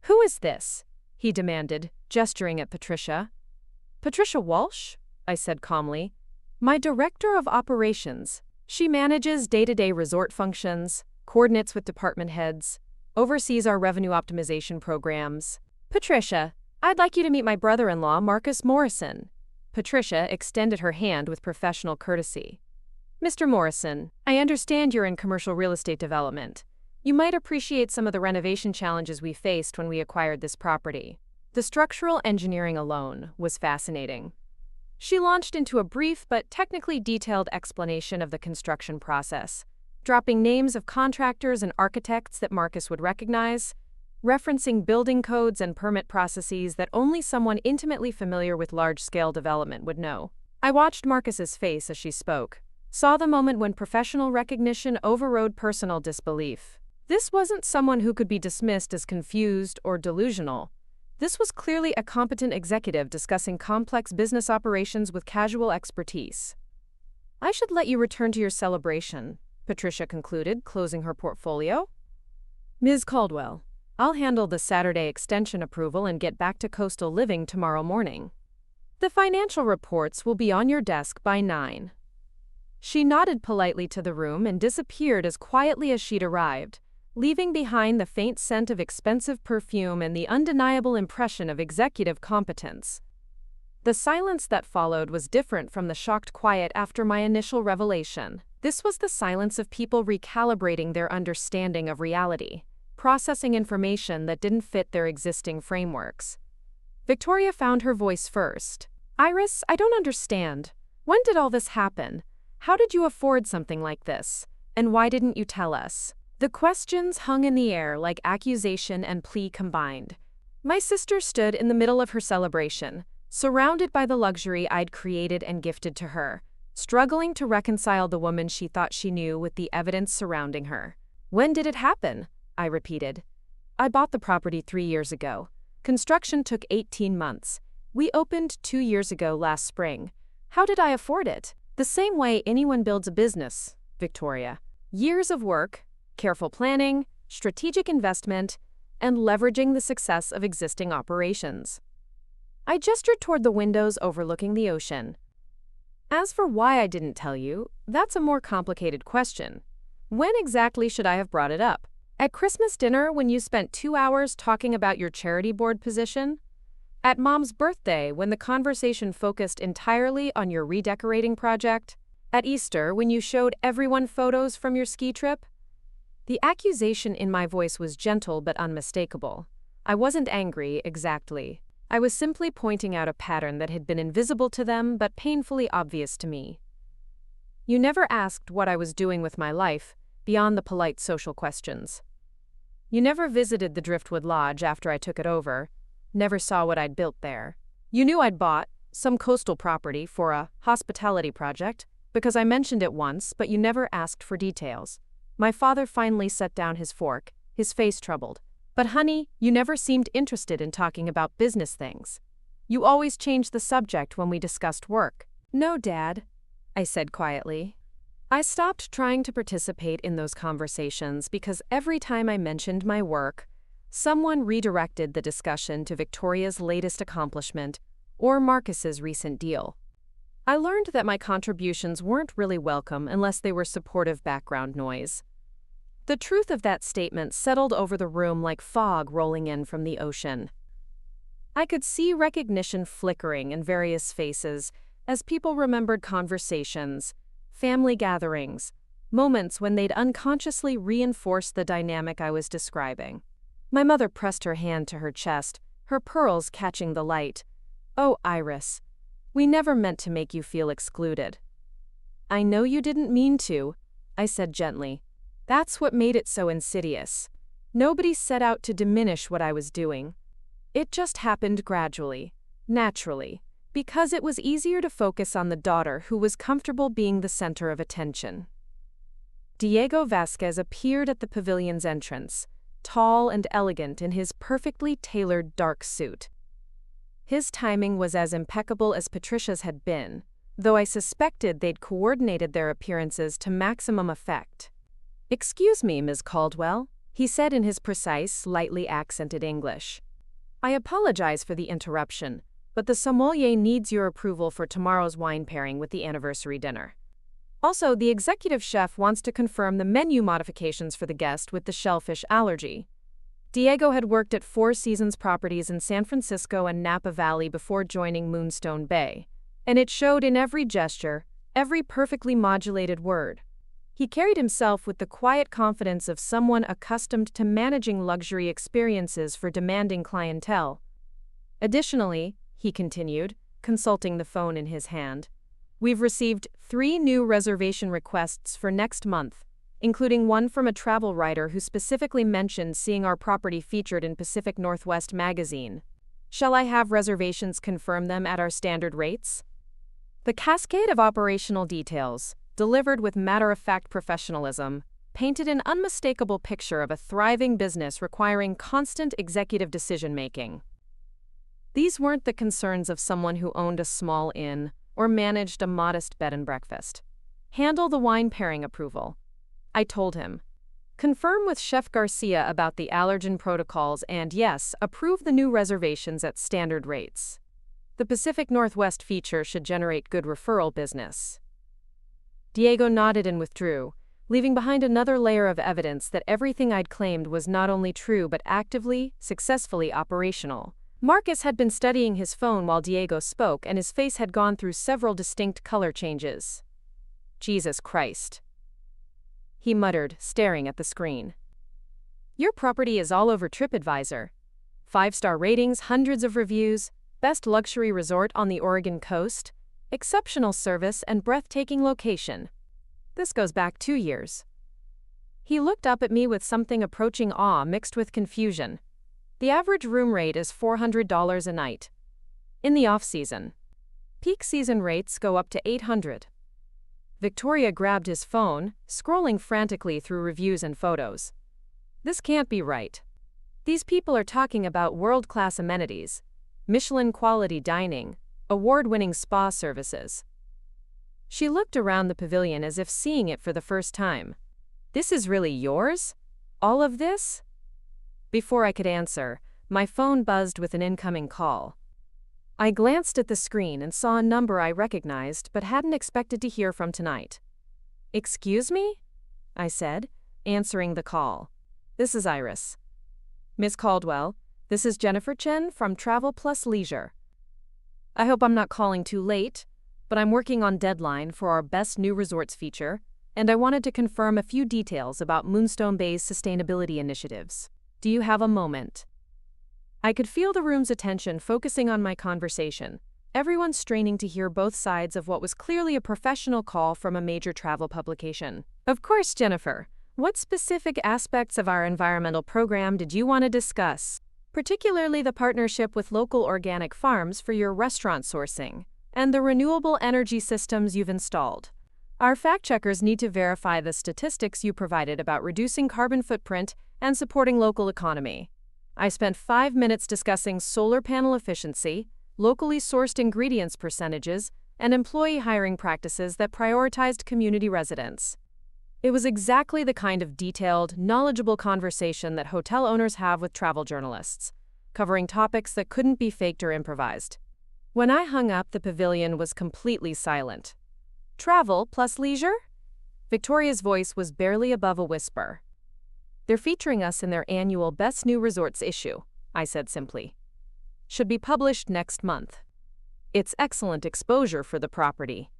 "Who is this?" he demanded, gesturing at Patricia. "Patricia Walsh?" I said calmly. "My director of operations. She manages day-to-day resort functions, coordinates with department heads, oversees our revenue optimization programs." "Patricia, I'd like you to meet my brother-in-law, Marcus Morrison." Patricia extended her hand with professional courtesy. "Mr. Morrison, I understand you're in commercial real estate development. You might appreciate some of the renovation challenges we faced when we acquired this property." The structural engineering alone was fascinating. She launched into a brief but technically detailed explanation of the construction process, dropping names of contractors and architects that Marcus would recognize, referencing building codes and permit processes that only someone intimately familiar with large-scale development would know. I watched Marcus's face as she spoke, saw the moment when professional recognition overrode personal disbelief. This wasn't someone who could be dismissed as confused or delusional. This was clearly a competent executive discussing complex business operations with casual expertise. "I should let you return to your celebration," Patricia concluded, closing her portfolio. "Ms. Caldwell, I'll handle the Saturday extension approval and get back to Coastal Living tomorrow morning. The financial reports will be on your desk by 9. She nodded politely to the room and disappeared as quietly as she'd arrived, leaving behind the faint scent of expensive perfume and the undeniable impression of executive competence. The silence that followed was different from the shocked quiet after my initial revelation. This was the silence of people recalibrating their understanding of reality, processing information that didn't fit their existing frameworks. Victoria found her voice first. "Iris, I don't understand. When did all this happen? How did you afford something like this? And why didn't you tell us?" The questions hung in the air like accusation and plea combined. My sister stood in the middle of her celebration, surrounded by the luxury I'd created and gifted to her, struggling to reconcile the woman she thought she knew with the evidence surrounding her. "When did it happen?" I repeated. "I bought the property 3 years ago. Construction took 18 months. We opened 2 years ago last spring. How did I afford it?" "The same way anyone builds a business, Victoria. Years of work, careful planning, strategic investment, and leveraging the success of existing operations." I gestured toward the windows overlooking the ocean. "As for why I didn't tell you, that's a more complicated question. When exactly should I have brought it up? At Christmas dinner when you spent 2 hours talking about your charity board position? At Mom's birthday when the conversation focused entirely on your redecorating project? At Easter when you showed everyone photos from your ski trip?" The accusation in my voice was gentle but unmistakable. I wasn't angry, exactly. I was simply pointing out a pattern that had been invisible to them but painfully obvious to me. "You never asked what I was doing with my life, beyond the polite social questions. You never visited the Driftwood Lodge after I took it over, never saw what I'd built there. You knew I'd bought some coastal property for a hospitality project because I mentioned it once, but you never asked for details." My father finally set down his fork, his face troubled. "But honey, you never seemed interested in talking about business things. You always changed the subject when we discussed work." "No, Dad," I said quietly. I stopped trying to participate in those conversations because every time I mentioned my work, someone redirected the discussion to Victoria's latest accomplishment or Marcus's recent deal. I learned that my contributions weren't really welcome unless they were supportive background noise. The truth of that statement settled over the room like fog rolling in from the ocean. I could see recognition flickering in various faces as people remembered conversations, family gatherings, moments when they'd unconsciously reinforced the dynamic I was describing. My mother pressed her hand to her chest, her pearls catching the light. "Oh, Iris, we never meant to make you feel excluded." "I know you didn't mean to," I said gently. "That's what made it so insidious. Nobody set out to diminish what I was doing. It just happened gradually, naturally, because it was easier to focus on the daughter who was comfortable being the center of attention." Diego Vasquez appeared at the pavilion's entrance, tall and elegant in his perfectly tailored dark suit. His timing was as impeccable as Patricia's had been, though I suspected they'd coordinated their appearances to maximum effect. "Excuse me, Ms. Caldwell," he said in his precise, lightly accented English. "I apologize for the interruption, but the sommelier needs your approval for tomorrow's wine pairing with the anniversary dinner. Also, the executive chef wants to confirm the menu modifications for the guest with the shellfish allergy." Diego had worked at Four Seasons properties in San Francisco and Napa Valley before joining Moonstone Bay, and it showed in every gesture, every perfectly modulated word. He carried himself with the quiet confidence of someone accustomed to managing luxury experiences for demanding clientele. "Additionally," he continued, consulting the phone in his hand, "we've received 3 new reservation requests for next month, including one from a travel writer who specifically mentioned seeing our property featured in Pacific Northwest magazine. Shall I have reservations confirm them at our standard rates?" The cascade of operational details, delivered with matter-of-fact professionalism, painted an unmistakable picture of a thriving business requiring constant executive decision-making. These weren't the concerns of someone who owned a small inn or managed a modest bed and breakfast. "Handle the wine pairing approval," I told him. "Confirm with Chef Garcia about the allergen protocols and, yes, approve the new reservations at standard rates. The Pacific Northwest feature should generate good referral business." Diego nodded and withdrew, leaving behind another layer of evidence that everything I'd claimed was not only true but actively, successfully operational. Marcus had been studying his phone while Diego spoke, and his face had gone through several distinct color changes. Jesus Christ, he muttered, staring at the screen. Your property is all over TripAdvisor. 5-star ratings, hundreds of reviews, best luxury resort on the Oregon coast, exceptional service and breathtaking location. This goes back 2 years. He looked up at me with something approaching awe mixed with confusion. The average room rate is $400 a night. In the off-season. Peak season rates go up to $800. Victoria grabbed his phone, scrolling frantically through reviews and photos. This can't be right. These people are talking about world-class amenities, Michelin-quality dining, award-winning spa services. She looked around the pavilion as if seeing it for the first time. This is really yours? All of this? Before I could answer, my phone buzzed with an incoming call. I glanced at the screen and saw a number I recognized but hadn't expected to hear from tonight. Excuse me? I said, answering the call. This is Iris. Miss Caldwell, this is Jennifer Chen from Travel Plus Leisure. I hope I'm not calling too late, but I'm working on deadline for our Best New Resorts feature, and I wanted to confirm a few details about Moonstone Bay's sustainability initiatives. Do you have a moment? I could feel the room's attention focusing on my conversation, everyone straining to hear both sides of what was clearly a professional call from a major travel publication. Of course, Jennifer. What specific aspects of our environmental program did you want to discuss? Particularly the partnership with local organic farms for your restaurant sourcing, and the renewable energy systems you've installed. Our fact-checkers need to verify the statistics you provided about reducing carbon footprint and supporting local economy. I spent 5 minutes discussing solar panel efficiency, locally sourced ingredients percentages, and employee hiring practices that prioritized community residents. It was exactly the kind of detailed, knowledgeable conversation that hotel owners have with travel journalists, covering topics that couldn't be faked or improvised. When I hung up, the pavilion was completely silent. Travel plus leisure? Victoria's voice was barely above a whisper. They're featuring us in their annual Best New Resorts issue, I said simply. Should be published next month. It's excellent exposure for the property.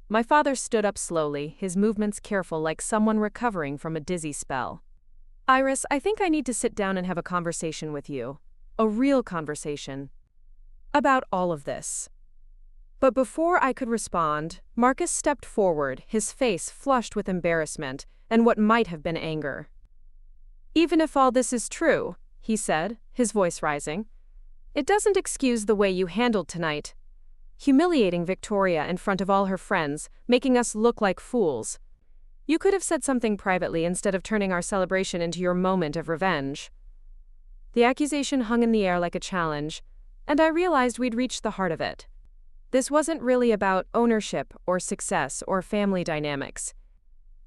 My father stood up slowly, his movements careful like someone recovering from a dizzy spell. Iris, I think I need to sit down and have a conversation with you. A real conversation. About all of this. But before I could respond, Marcus stepped forward, his face flushed with embarrassment and what might have been anger. Even if all this is true, he said, his voice rising, it doesn't excuse the way you handled tonight. Humiliating Victoria in front of all her friends, making us look like fools. You could have said something privately instead of turning our celebration into your moment of revenge. The accusation hung in the air like a challenge, and I realized we'd reached the heart of it. This wasn't really about ownership or success or family dynamics.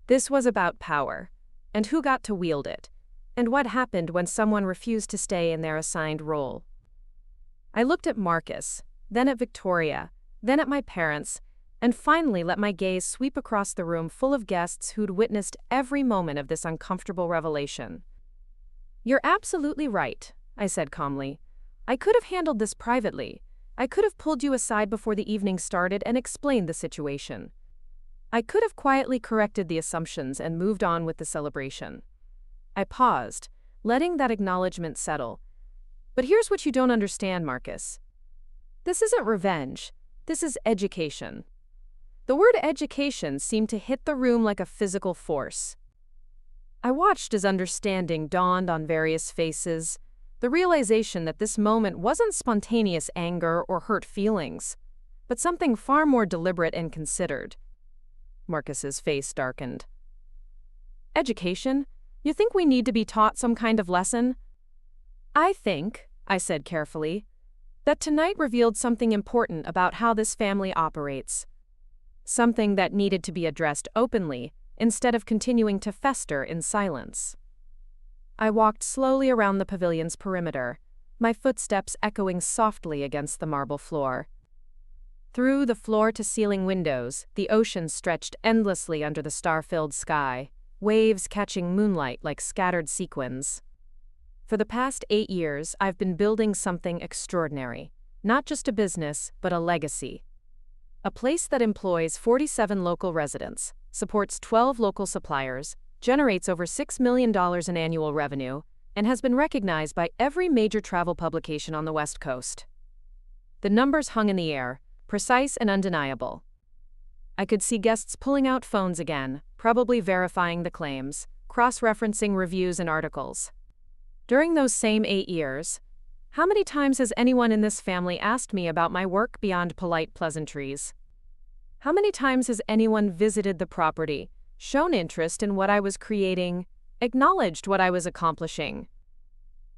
This was about power, and who got to wield it, and what happened when someone refused to stay in their assigned role. I looked at Marcus, then at Victoria, then at my parents, and finally let my gaze sweep across the room full of guests who'd witnessed every moment of this uncomfortable revelation. You're absolutely right, I said calmly. I could have handled this privately. I could have pulled you aside before the evening started and explained the situation. I could have quietly corrected the assumptions and moved on with the celebration. I paused, letting that acknowledgement settle. But here's what you don't understand, Marcus. This isn't revenge. This is education. The word education seemed to hit the room like a physical force. I watched as understanding dawned on various faces, the realization that this moment wasn't spontaneous anger or hurt feelings, but something far more deliberate and considered. Marcus's face darkened. Education? You think we need to be taught some kind of lesson? I think, I said carefully, that tonight revealed something important about how this family operates. Something that needed to be addressed openly instead of continuing to fester in silence. I walked slowly around the pavilion's perimeter, my footsteps echoing softly against the marble floor. Through the floor-to-ceiling windows, the ocean stretched endlessly under the star-filled sky, waves catching moonlight like scattered sequins. For the past 8 years, I've been building something extraordinary. Not just a business, but a legacy. A place that employs 47 local residents, supports 12 local suppliers, generates over $6 million in annual revenue, and has been recognized by every major travel publication on the West Coast. The numbers hung in the air, precise and undeniable. I could see guests pulling out phones again, probably verifying the claims, cross-referencing reviews and articles. During those same 8 years, how many times has anyone in this family asked me about my work beyond polite pleasantries? How many times has anyone visited the property, shown interest in what I was creating, acknowledged what I was accomplishing?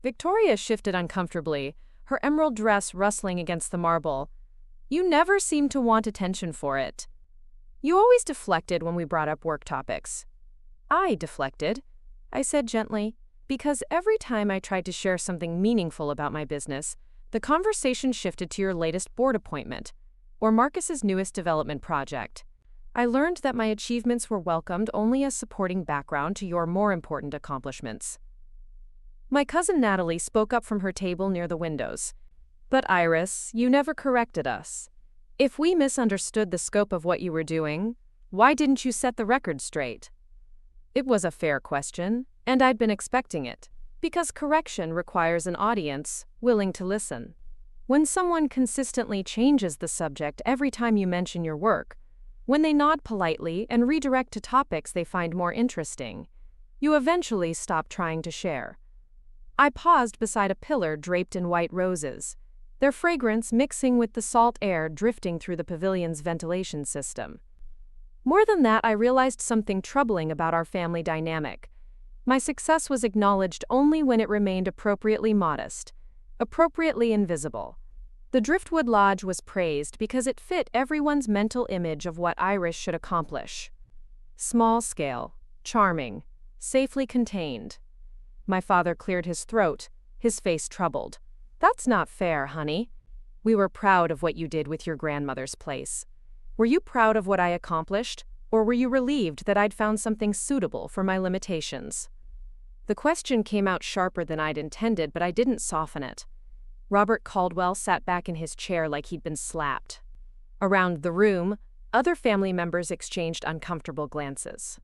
Victoria shifted uncomfortably, her emerald dress rustling against the marble. You never seemed to want attention for it. You always deflected when we brought up work topics. I deflected, I said gently, because every time I tried to share something meaningful about my business, the conversation shifted to your latest board appointment, or Marcus's newest development project. I learned that my achievements were welcomed only as supporting background to your more important accomplishments. My cousin Natalie spoke up from her table near the windows. But Iris, you never corrected us. If we misunderstood the scope of what you were doing, why didn't you set the record straight? It was a fair question, and I'd been expecting it, because correction requires an audience willing to listen. When someone consistently changes the subject every time you mention your work, when they nod politely and redirect to topics they find more interesting, you eventually stop trying to share. I paused beside a pillar draped in white roses, their fragrance mixing with the salt air drifting through the pavilion's ventilation system. More than that, I realized something troubling about our family dynamic. My success was acknowledged only when it remained appropriately modest, appropriately invisible. The Driftwood Lodge was praised because it fit everyone's mental image of what Iris should accomplish. Small scale, charming, safely contained. My father cleared his throat, his face troubled. That's not fair, honey. We were proud of what you did with your grandmother's place. Were you proud of what I accomplished, or were you relieved that I'd found something suitable for my limitations? The question came out sharper than I'd intended, but I didn't soften it. Robert Caldwell sat back in his chair like he'd been slapped. Around the room, other family members exchanged uncomfortable glances.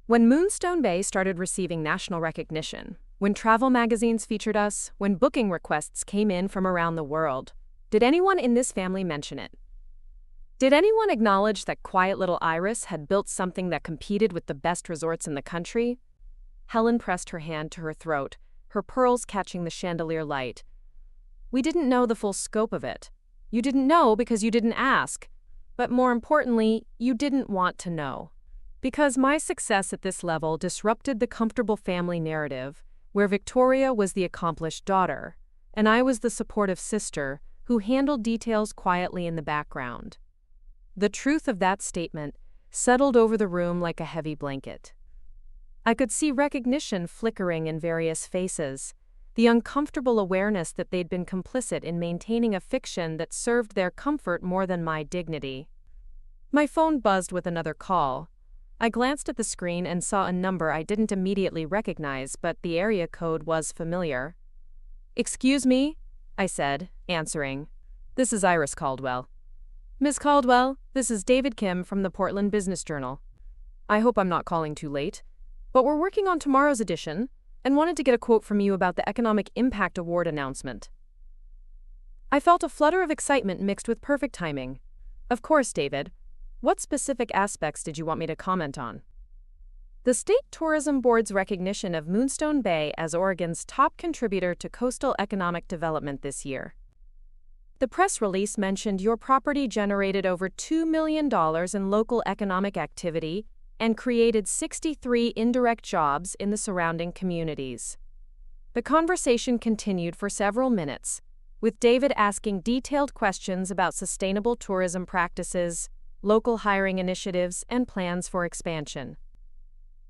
When Moonstone Bay started receiving national recognition, when travel magazines featured us, when booking requests came in from around the world, did anyone in this family mention it? Did anyone acknowledge that quiet little Iris had built something that competed with the best resorts in the country? Helen pressed her hand to her throat, her pearls catching the chandelier light. We didn't know the full scope of it. You didn't know because you didn't ask. But more importantly, you didn't want to know. Because my success at this level disrupted the comfortable family narrative, where Victoria was the accomplished daughter, and I was the supportive sister who handled details quietly in the background. The truth of that statement settled over the room like a heavy blanket. I could see recognition flickering in various faces, the uncomfortable awareness that they'd been complicit in maintaining a fiction that served their comfort more than my dignity. My phone buzzed with another call. I glanced at the screen and saw a number I didn't immediately recognize, but the area code was familiar. "Excuse me?" I said, answering. "This is Iris Caldwell." "Miss Caldwell, this is David Kim from the Portland Business Journal. I hope I'm not calling too late, but we're working on tomorrow's edition and wanted to get a quote from you about the Economic Impact Award announcement." I felt a flutter of excitement mixed with perfect timing. "Of course, David. What specific aspects did you want me to comment on?" "The State Tourism Board's recognition of Moonstone Bay as Oregon's top contributor to coastal economic development this year. The press release mentioned your property generated over $2 million in local economic activity and created 63 indirect jobs in the surrounding communities." The conversation continued for several minutes, with David asking detailed questions about sustainable tourism practices, local hiring initiatives, and plans for expansion.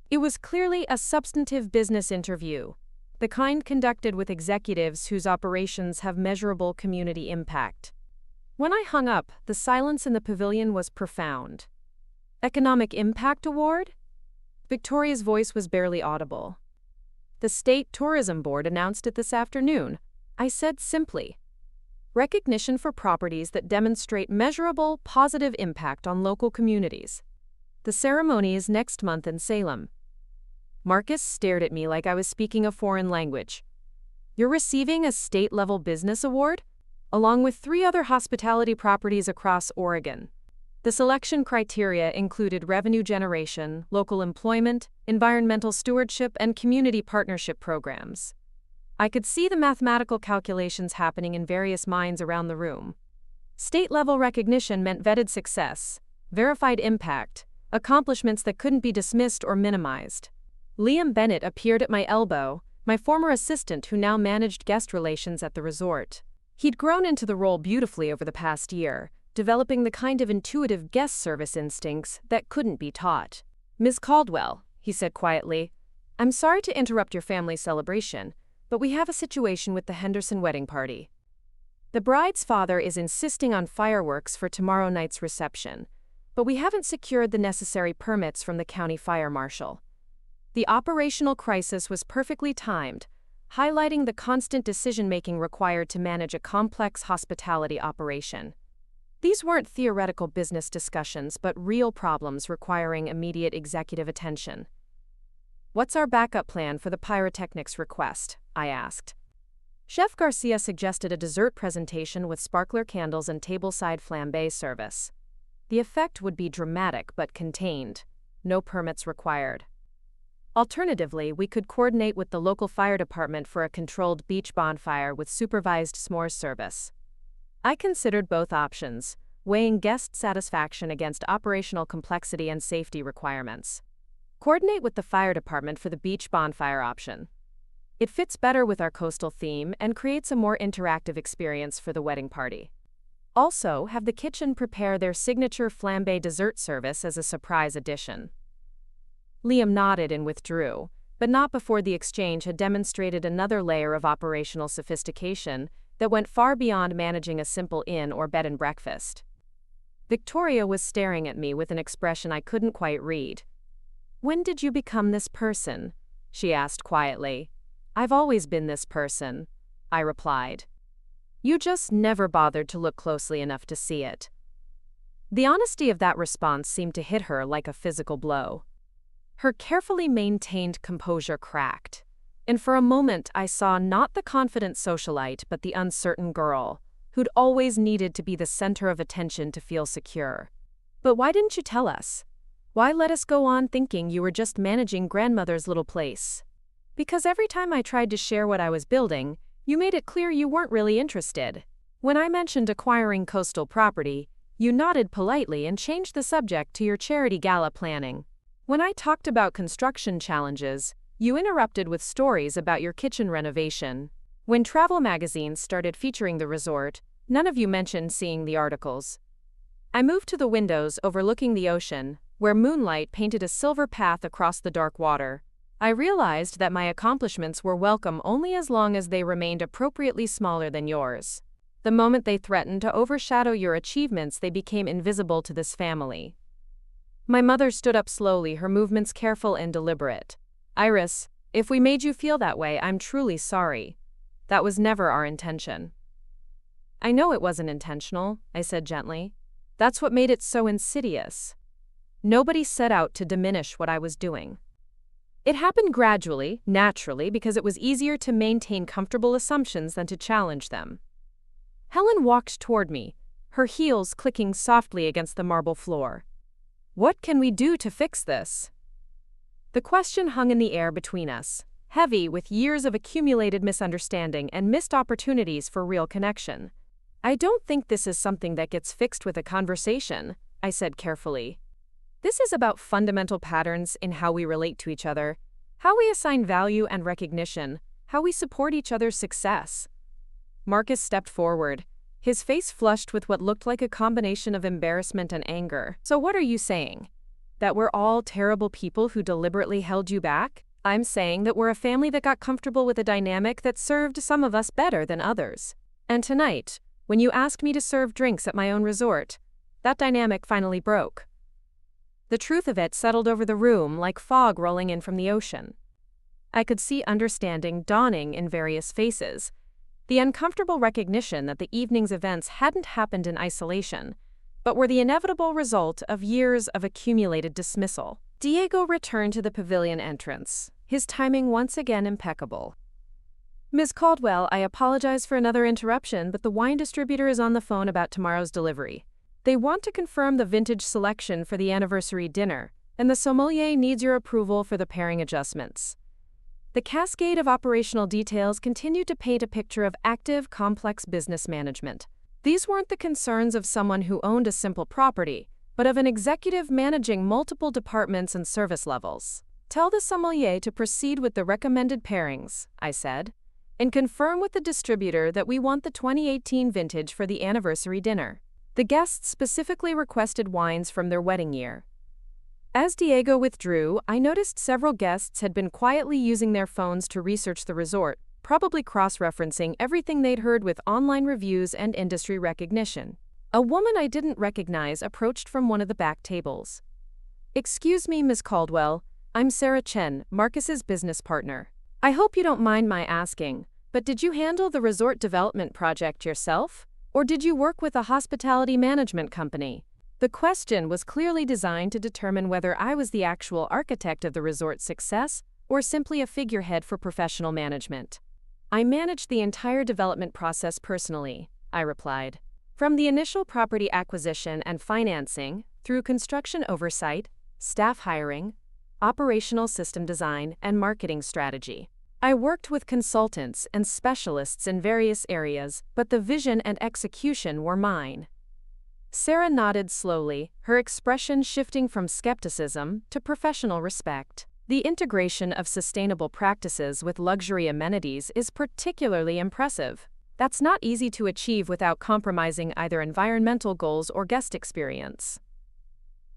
It was clearly a substantive business interview, the kind conducted with executives whose operations have measurable community impact. When I hung up, the silence in the pavilion was profound. "Economic Impact Award?" Victoria's voice was barely audible. The State Tourism Board announced it this afternoon, I said simply. Recognition for properties that demonstrate measurable, positive impact on local communities. The ceremony is next month in Salem. Marcus stared at me like I was speaking a foreign language. You're receiving a state-level business award? Along with 3 other hospitality properties across Oregon. The selection criteria included revenue generation, local employment, environmental stewardship, and community partnership programs. I could see the mathematical calculations happening in various minds around the room. State-level recognition meant vetted success, verified impact, accomplishments that couldn't be dismissed or minimized. Liam Bennett appeared at my elbow, my former assistant who now managed guest relations at the resort. He'd grown into the role beautifully over the past year, developing the kind of intuitive guest service instincts that couldn't be taught. Ms. Caldwell, he said quietly, I'm sorry to interrupt your family celebration, but we have a situation with the Henderson wedding party. The bride's father is insisting on fireworks for tomorrow night's reception, but we haven't secured the necessary permits from the county fire marshal. The operational crisis was perfectly timed, highlighting the constant decision-making required to manage a complex hospitality operation. These weren't theoretical business discussions, but real problems requiring immediate executive attention. What's our backup plan for the pyrotechnics request? I asked. Chef Garcia suggested a dessert presentation with sparkler candles and tableside flambe service. The effect would be dramatic but contained. No permits required. Alternatively, we could coordinate with the local fire department for a controlled beach bonfire with supervised s'mores service. I considered both options, weighing guest satisfaction against operational complexity and safety requirements. Coordinate with the fire department for the beach bonfire option. It fits better with our coastal theme and creates a more interactive experience for the wedding party. Also, have the kitchen prepare their signature flambe dessert service as a surprise addition. Liam nodded and withdrew, but not before the exchange had demonstrated another layer of operational sophistication that went far beyond managing a simple inn or bed and breakfast. Victoria was staring at me with an expression I couldn't quite read. When did you become this person? She asked quietly. I've always been this person, I replied. You just never bothered to look closely enough to see it. The honesty of that response seemed to hit her like a physical blow. Her carefully maintained composure cracked, and for a moment I saw not the confident socialite but the uncertain girl, who'd always needed to be the center of attention to feel secure. But why didn't you tell us? Why let us go on thinking you were just managing grandmother's little place? Because every time I tried to share what I was building, you made it clear you weren't really interested. When I mentioned acquiring coastal property, you nodded politely and changed the subject to your charity gala planning. When I talked about construction challenges, you interrupted with stories about your kitchen renovation. When travel magazines started featuring the resort, none of you mentioned seeing the articles. I moved to the windows overlooking the ocean, where moonlight painted a silver path across the dark water. I realized that my accomplishments were welcome only as long as they remained appropriately smaller than yours. The moment they threatened to overshadow your achievements, they became invisible to this family. My mother stood up slowly, her movements careful and deliberate. Iris, if we made you feel that way, I'm truly sorry. That was never our intention. I know it wasn't intentional, I said gently. That's what made it so insidious. Nobody set out to diminish what I was doing. It happened gradually, naturally, because it was easier to maintain comfortable assumptions than to challenge them. Helen walked toward me, her heels clicking softly against the marble floor. What can we do to fix this? The question hung in the air between us, heavy with years of accumulated misunderstanding and missed opportunities for real connection. I don't think this is something that gets fixed with a conversation, I said carefully. This is about fundamental patterns in how we relate to each other, how we assign value and recognition, how we support each other's success. Marcus stepped forward, his face flushed with what looked like a combination of embarrassment and anger. So what are you saying? That we're all terrible people who deliberately held you back? I'm saying that we're a family that got comfortable with a dynamic that served some of us better than others. And tonight, when you asked me to serve drinks at my own resort, that dynamic finally broke. The truth of it settled over the room like fog rolling in from the ocean. I could see understanding dawning in various faces. The uncomfortable recognition that the evening's events hadn't happened in isolation, but were the inevitable result of years of accumulated dismissal. Diego returned to the pavilion entrance, his timing once again impeccable. "Ms. Caldwell, I apologize for another interruption, but the wine distributor is on the phone about tomorrow's delivery. They want to confirm the vintage selection for the anniversary dinner, and the sommelier needs your approval for the pairing adjustments." The cascade of operational details continued to paint a picture of active, complex business management. These weren't the concerns of someone who owned a simple property, but of an executive managing multiple departments and service levels. "Tell the sommelier to proceed with the recommended pairings," I said, "and confirm with the distributor that we want the 2018 vintage for the anniversary dinner." The guests specifically requested wines from their wedding year. As Diego withdrew, I noticed several guests had been quietly using their phones to research the resort, probably cross-referencing everything they'd heard with online reviews and industry recognition. A woman I didn't recognize approached from one of the back tables. "Excuse me, Ms. Caldwell, I'm Sarah Chen, Marcus's business partner. I hope you don't mind my asking, but did you handle the resort development project yourself, or did you work with a hospitality management company?" The question was clearly designed to determine whether I was the actual architect of the resort's success or simply a figurehead for professional management. "I managed the entire development process personally," I replied. "From the initial property acquisition and financing, through construction oversight, staff hiring, operational system design, and marketing strategy. I worked with consultants and specialists in various areas, but the vision and execution were mine." Sarah nodded slowly, her expression shifting from skepticism to professional respect. "The integration of sustainable practices with luxury amenities is particularly impressive. That's not easy to achieve without compromising either environmental goals or guest experience.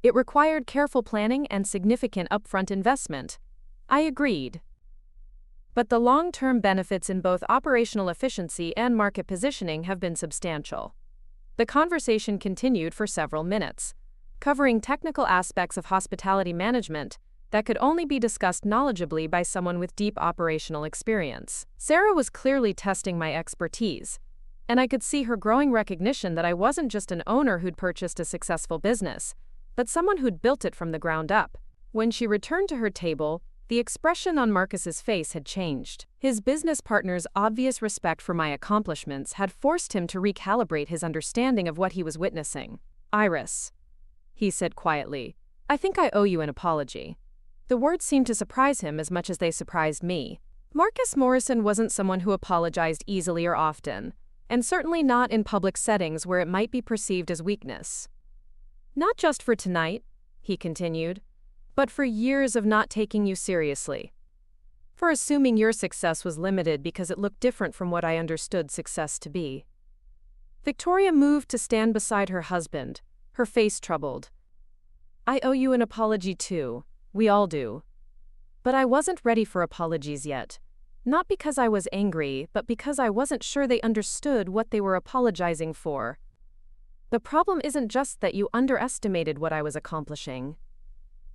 It required careful planning and significant upfront investment." I agreed. "But the long-term benefits in both operational efficiency and market positioning have been substantial." The conversation continued for several minutes, covering technical aspects of hospitality management that could only be discussed knowledgeably by someone with deep operational experience. Sarah was clearly testing my expertise, and I could see her growing recognition that I wasn't just an owner who'd purchased a successful business, but someone who'd built it from the ground up. When she returned to her table, the expression on Marcus's face had changed. His business partner's obvious respect for my accomplishments had forced him to recalibrate his understanding of what he was witnessing. "Iris," he said quietly, "I think I owe you an apology." The words seemed to surprise him as much as they surprised me. Marcus Morrison wasn't someone who apologized easily or often, and certainly not in public settings where it might be perceived as weakness. "Not just for tonight," he continued, "but for years of not taking you seriously. For assuming your success was limited because it looked different from what I understood success to be." Victoria moved to stand beside her husband, her face troubled. "I owe you an apology too. We all do. But I wasn't ready for apologies yet. Not because I was angry, but because I wasn't sure they understood what they were apologizing for. The problem isn't just that you underestimated what I was accomplishing,"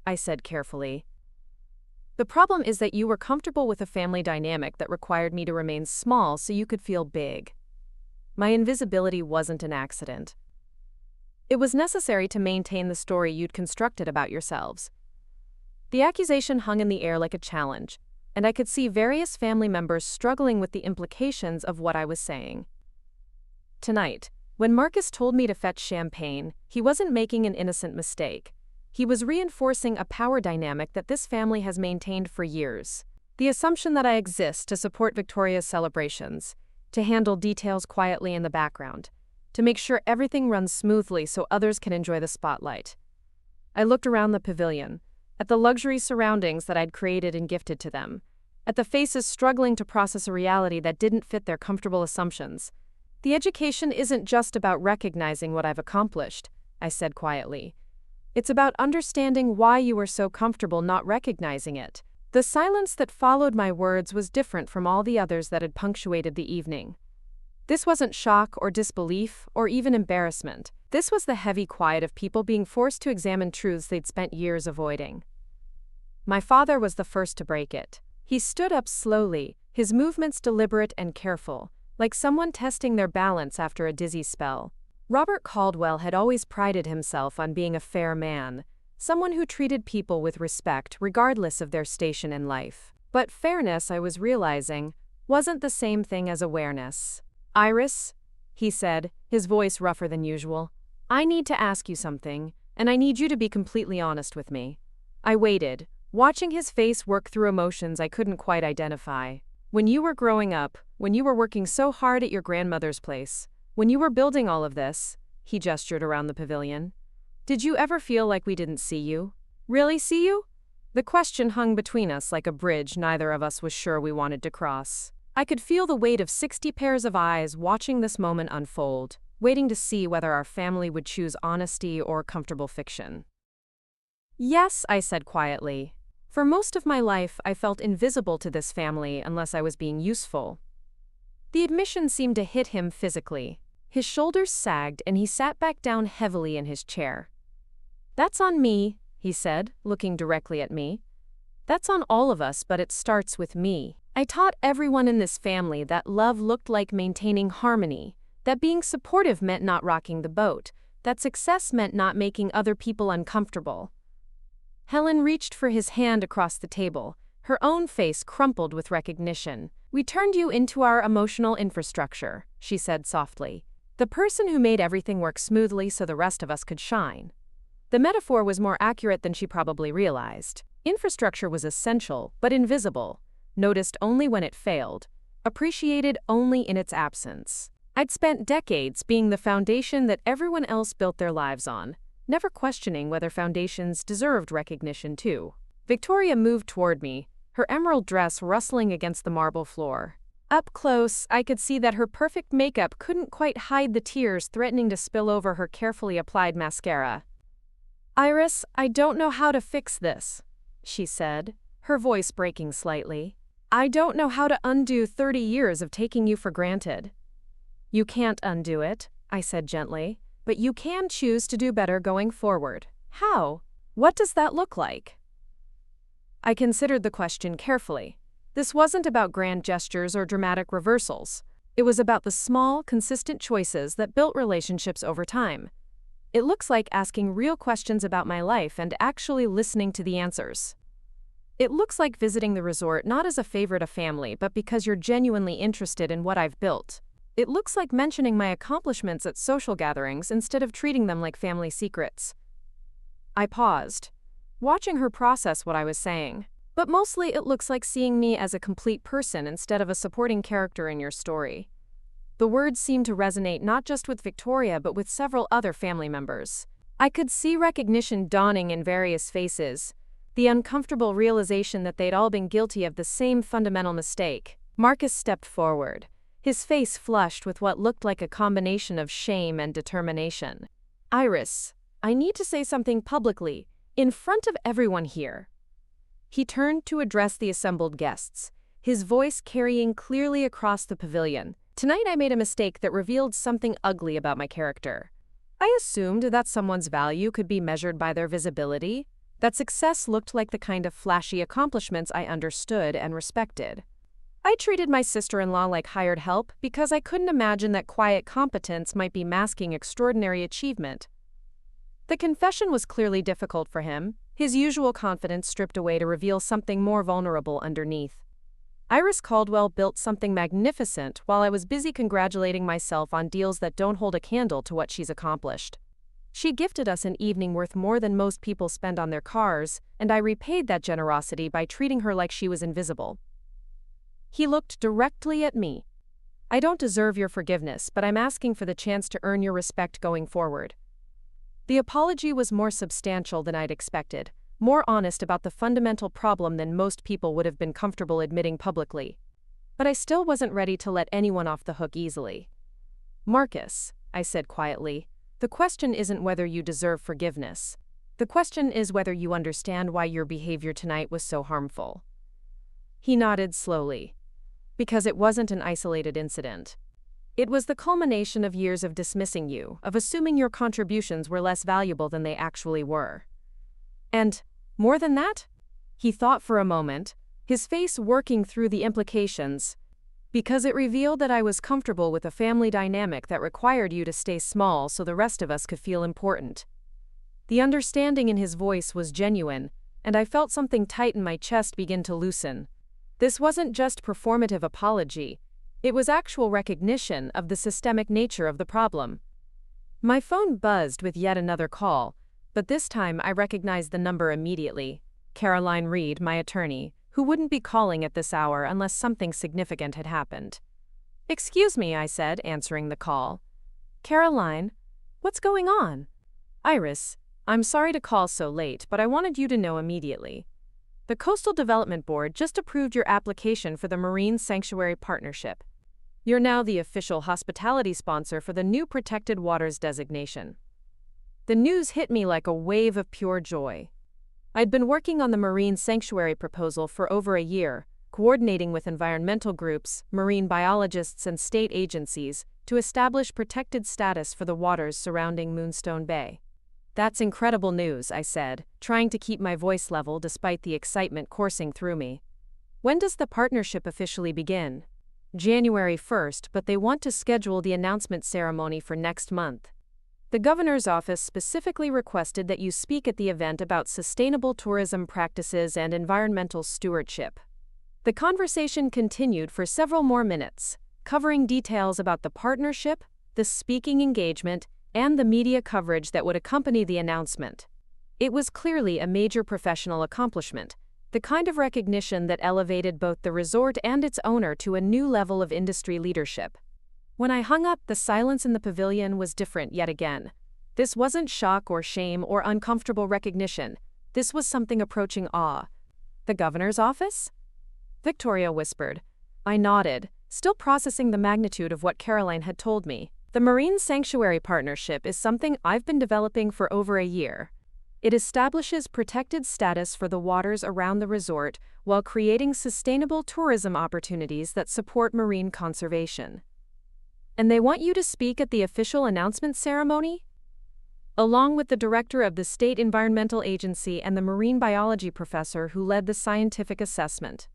I said carefully. "The problem is that you were comfortable with a family dynamic that required me to remain small so you could feel big. My invisibility wasn't an accident. It was necessary to maintain the story you'd constructed about yourselves." The accusation hung in the air like a challenge, and I could see various family members struggling with the implications of what I was saying. Tonight, when Marcus told me to fetch champagne, he wasn't making an innocent mistake. He was reinforcing a power dynamic that this family has maintained for years. The assumption that I exist to support Victoria's celebrations, to handle details quietly in the background, to make sure everything runs smoothly so others can enjoy the spotlight. I looked around the pavilion, at the luxury surroundings that I'd created and gifted to them, at the faces struggling to process a reality that didn't fit their comfortable assumptions. "The education isn't just about recognizing what I've accomplished," I said quietly. "It's about understanding why you were so comfortable not recognizing it." The silence that followed my words was different from all the others that had punctuated the evening. This wasn't shock or disbelief or even embarrassment. This was the heavy quiet of people being forced to examine truths they'd spent years avoiding. My father was the first to break it. He stood up slowly, his movements deliberate and careful, like someone testing their balance after a dizzy spell. Robert Caldwell had always prided himself on being a fair man, someone who treated people with respect regardless of their station in life. But fairness, I was realizing, wasn't the same thing as awareness. "Iris," he said, his voice rougher than usual, "I need to ask you something, and I need you to be completely honest with me." I waited, watching his face work through emotions I couldn't quite identify. "When you were growing up, when you were working so hard at your grandmother's place, when you were building all of this," he gestured around the pavilion, "did you ever feel like we didn't see you? Really see you?" The question hung between us like a bridge neither of us was sure we wanted to cross. I could feel the weight of 60 pairs of eyes watching this moment unfold, waiting to see whether our family would choose honesty or comfortable fiction. "Yes," I said quietly. For most of my life, I felt invisible to this family unless I was being useful. The admission seemed to hit him physically. His shoulders sagged and he sat back down heavily in his chair. "That's on me," he said, looking directly at me. "That's on all of us, but it starts with me. I taught everyone in this family that love looked like maintaining harmony, that being supportive meant not rocking the boat, that success meant not making other people uncomfortable." Helen reached for his hand across the table, her own face crumpled with recognition. "We turned you into our emotional infrastructure," she said softly. "The person who made everything work smoothly so the rest of us could shine." The metaphor was more accurate than she probably realized. Infrastructure was essential, but invisible, noticed only when it failed, appreciated only in its absence. I'd spent decades being the foundation that everyone else built their lives on, never questioning whether foundations deserved recognition too. Victoria moved toward me, her emerald dress rustling against the marble floor. Up close, I could see that her perfect makeup couldn't quite hide the tears threatening to spill over her carefully applied mascara. "Iris, I don't know how to fix this," she said, her voice breaking slightly. "I don't know how to undo 30 years of taking you for granted." "You can't undo it," I said gently, "but you can choose to do better going forward." "How? What does that look like?" I considered the question carefully. This wasn't about grand gestures or dramatic reversals. It was about the small, consistent choices that built relationships over time. It looks like asking real questions about my life and actually listening to the answers. It looks like visiting the resort not as a favor to family, but because you're genuinely interested in what I've built. It looks like mentioning my accomplishments at social gatherings instead of treating them like family secrets. I paused, watching her process what I was saying. But mostly it looks like seeing me as a complete person instead of a supporting character in your story. The words seemed to resonate not just with Victoria but with several other family members. I could see recognition dawning in various faces, the uncomfortable realization that they'd all been guilty of the same fundamental mistake. Marcus stepped forward, his face flushed with what looked like a combination of shame and determination. "Iris, I need to say something publicly, in front of everyone here." He turned to address the assembled guests, his voice carrying clearly across the pavilion. "Tonight I made a mistake that revealed something ugly about my character. I assumed that someone's value could be measured by their visibility, that success looked like the kind of flashy accomplishments I understood and respected. I treated my sister-in-law like hired help because I couldn't imagine that quiet competence might be masking extraordinary achievement." The confession was clearly difficult for him, his usual confidence stripped away to reveal something more vulnerable underneath. Iris Caldwell built something magnificent while I was busy congratulating myself on deals that don't hold a candle to what she's accomplished. She gifted us an evening worth more than most people spend on their cars, and I repaid that generosity by treating her like she was invisible. He looked directly at me. "I don't deserve your forgiveness, but I'm asking for the chance to earn your respect going forward." The apology was more substantial than I'd expected, more honest about the fundamental problem than most people would have been comfortable admitting publicly. But I still wasn't ready to let anyone off the hook easily. "Marcus," I said quietly, "the question isn't whether you deserve forgiveness. The question is whether you understand why your behavior tonight was so harmful." He nodded slowly. "Because it wasn't an isolated incident. It was the culmination of years of dismissing you, of assuming your contributions were less valuable than they actually were. And, more than that?" He thought for a moment, his face working through the implications, because it revealed that I was comfortable with a family dynamic that required you to stay small so the rest of us could feel important. The understanding in his voice was genuine, and I felt something tight in my chest begin to loosen. This wasn't just performative apology, it was actual recognition of the systemic nature of the problem. My phone buzzed with yet another call, but this time I recognized the number immediately. Caroline Reed, my attorney, who wouldn't be calling at this hour unless something significant had happened. "Excuse me," I said, answering the call. "Caroline, what's going on?" "Iris, I'm sorry to call so late, but I wanted you to know immediately. The Coastal Development Board just approved your application for the Marine Sanctuary Partnership. You're now the official hospitality sponsor for the new Protected Waters designation." The news hit me like a wave of pure joy. I'd been working on the Marine Sanctuary proposal for over a year, coordinating with environmental groups, marine biologists, and state agencies to establish protected status for the waters surrounding Moonstone Bay. "That's incredible news," I said, trying to keep my voice level despite the excitement coursing through me. "When does the partnership officially begin?" "January 1st, but they want to schedule the announcement ceremony for next month. The governor's office specifically requested that you speak at the event about sustainable tourism practices and environmental stewardship." The conversation continued for several more minutes, covering details about the partnership, the speaking engagement, and the media coverage that would accompany the announcement. It was clearly a major professional accomplishment, the kind of recognition that elevated both the resort and its owner to a new level of industry leadership. When I hung up, the silence in the pavilion was different yet again. This wasn't shock or shame or uncomfortable recognition. This was something approaching awe. "The governor's office?" Victoria whispered. I nodded, still processing the magnitude of what Caroline had told me. "The Marine Sanctuary Partnership is something I've been developing for over a year. It establishes protected status for the waters around the resort while creating sustainable tourism opportunities that support marine conservation. And they want you to speak at the official announcement ceremony?" Along with the director of the State Environmental Agency and the marine biology professor who led the scientific assessment.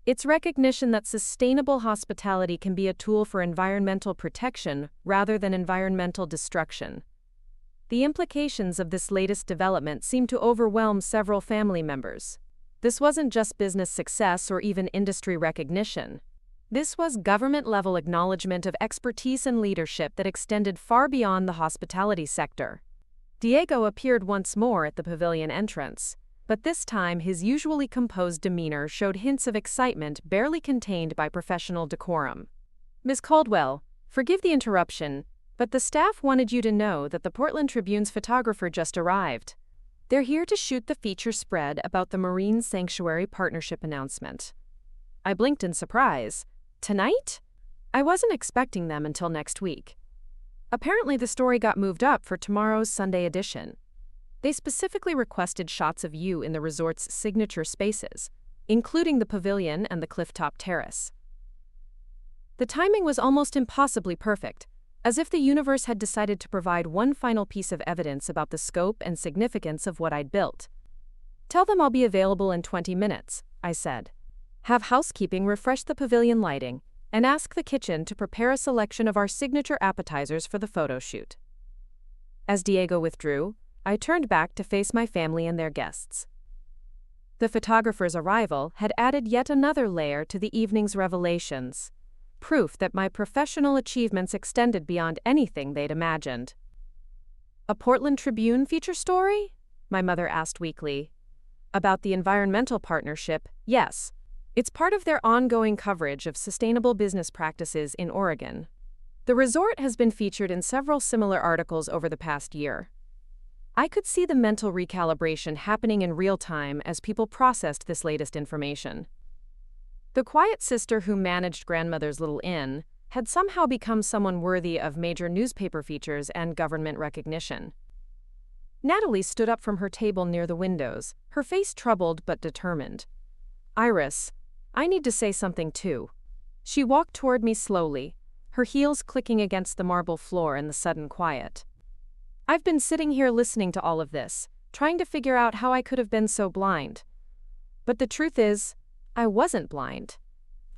It's recognition that sustainable hospitality can be a tool for environmental protection rather than environmental destruction. The implications of this latest development seemed to overwhelm several family members. This wasn't just business success or even industry recognition. This was government-level acknowledgement of expertise and leadership that extended far beyond the hospitality sector. Diego appeared once more at the pavilion entrance, but this time his usually composed demeanor showed hints of excitement barely contained by professional decorum. "Ms. Caldwell, forgive the interruption, but the staff wanted you to know that the Portland Tribune's photographer just arrived. They're here to shoot the feature spread about the Marine Sanctuary Partnership announcement." I blinked in surprise. Tonight? I wasn't expecting them until next week. Apparently the story got moved up for tomorrow's Sunday edition. They specifically requested shots of you in the resort's signature spaces, including the pavilion and the clifftop terrace. The timing was almost impossibly perfect, as if the universe had decided to provide one final piece of evidence about the scope and significance of what I'd built. "Tell them I'll be available in 20 minutes, I said. "Have housekeeping refresh the pavilion lighting, and ask the kitchen to prepare a selection of our signature appetizers for the photo shoot." As Diego withdrew, I turned back to face my family and their guests. The photographer's arrival had added yet another layer to the evening's revelations, proof that my professional achievements extended beyond anything they'd imagined. "A Portland Tribune feature story?" my mother asked weakly. "About the environmental partnership, yes. It's part of their ongoing coverage of sustainable business practices in Oregon. The resort has been featured in several similar articles over the past year." I could see the mental recalibration happening in real time as people processed this latest information. The quiet sister who managed grandmother's little inn had somehow become someone worthy of major newspaper features and government recognition. Natalie stood up from her table near the windows, her face troubled but determined. "Iris, I need to say something too." She walked toward me slowly, her heels clicking against the marble floor in the sudden quiet. "I've been sitting here listening to all of this, trying to figure out how I could have been so blind. But the truth is, I wasn't blind.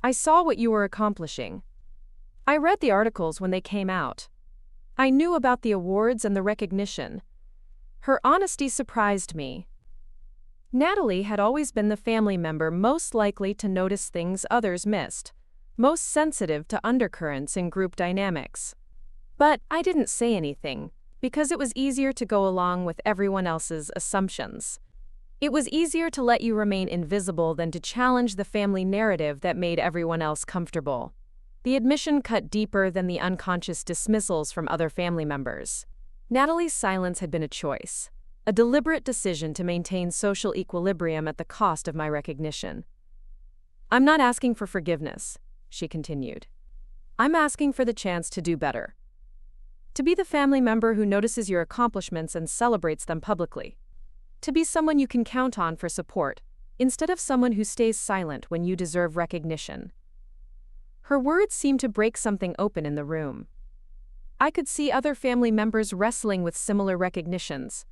I saw what you were accomplishing. I read the articles when they came out. I knew about the awards and the recognition. Her honesty surprised me. Natalie had always been the family member most likely to notice things others missed, most sensitive to undercurrents in group dynamics. But I didn't say anything, because it was easier to go along with everyone else's assumptions. It was easier to let you remain invisible than to challenge the family narrative that made everyone else comfortable. The admission cut deeper than the unconscious dismissals from other family members. Natalie's silence had been a choice, a deliberate decision to maintain social equilibrium at the cost of my recognition. "I'm not asking for forgiveness," she continued. "I'm asking for the chance to do better. To be the family member who notices your accomplishments and celebrates them publicly. To be someone you can count on for support, instead of someone who stays silent when you deserve recognition." Her words seemed to break something open in the room. I could see other family members wrestling with similar recognitions,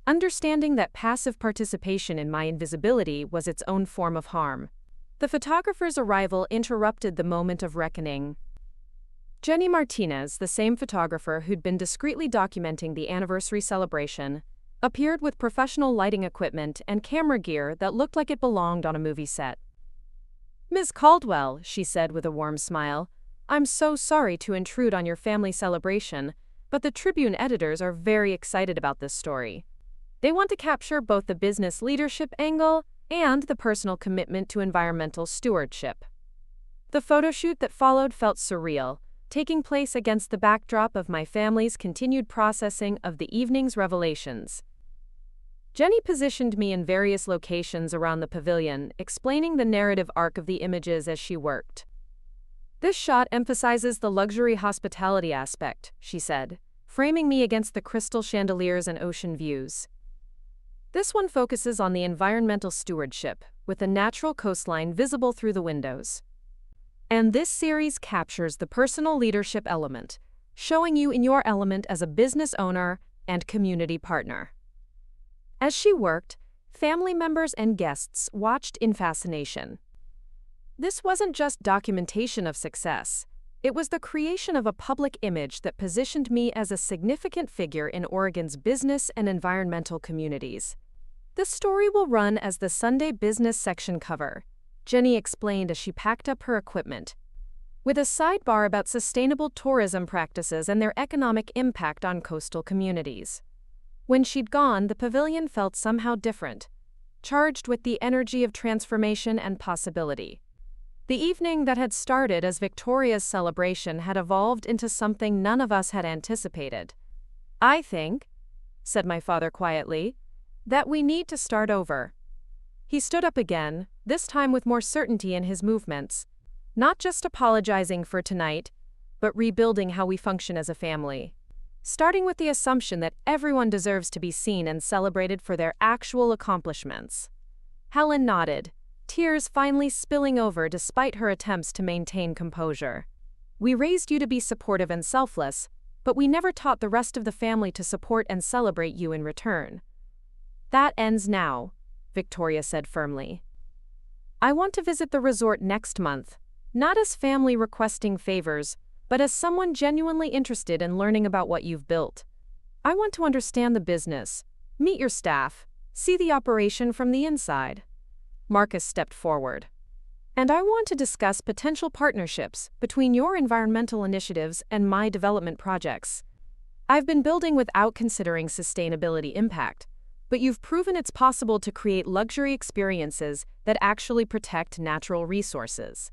understanding that passive participation in my invisibility was its own form of harm. The photographer's arrival interrupted the moment of reckoning. Jenny Martinez, the same photographer who'd been discreetly documenting the anniversary celebration, appeared with professional lighting equipment and camera gear that looked like it belonged on a movie set. "Ms. Caldwell," she said with a warm smile, "I'm so sorry to intrude on your family celebration, but the Tribune editors are very excited about this story. They want to capture both the business leadership angle and the personal commitment to environmental stewardship." The photo shoot that followed felt surreal, taking place against the backdrop of my family's continued processing of the evening's revelations. Jenny positioned me in various locations around the pavilion, explaining the narrative arc of the images as she worked. "This shot emphasizes the luxury hospitality aspect," she said, framing me against the crystal chandeliers and ocean views. "This one focuses on the environmental stewardship, with the natural coastline visible through the windows. And this series captures the personal leadership element, showing you in your element as a business owner and community partner." As she worked, family members and guests watched in fascination. This wasn't just documentation of success. It was the creation of a public image that positioned me as a significant figure in Oregon's business and environmental communities. "The story will run as the Sunday business section cover," Jenny explained as she packed up her equipment, with a sidebar about sustainable tourism practices and their economic impact on coastal communities. When she'd gone, the pavilion felt somehow different, charged with the energy of transformation and possibility. The evening that had started as Victoria's celebration had evolved into something none of us had anticipated. "I think," said my father quietly, "that we need to start over." He stood up again, this time with more certainty in his movements, not just apologizing for tonight, but rebuilding how we function as a family. Starting with the assumption that everyone deserves to be seen and celebrated for their actual accomplishments. Helen nodded, tears finally spilling over despite her attempts to maintain composure. "We raised you to be supportive and selfless, but we never taught the rest of the family to support and celebrate you in return." "That ends now," Victoria said firmly. "I want to visit the resort next month, not as family requesting favors, but as someone genuinely interested in learning about what you've built. I want to understand the business, meet your staff, see the operation from the inside." Marcus stepped forward. "And I want to discuss potential partnerships between your environmental initiatives and my development projects. I've been building without considering sustainability impact, but you've proven it's possible to create luxury experiences that actually protect natural resources."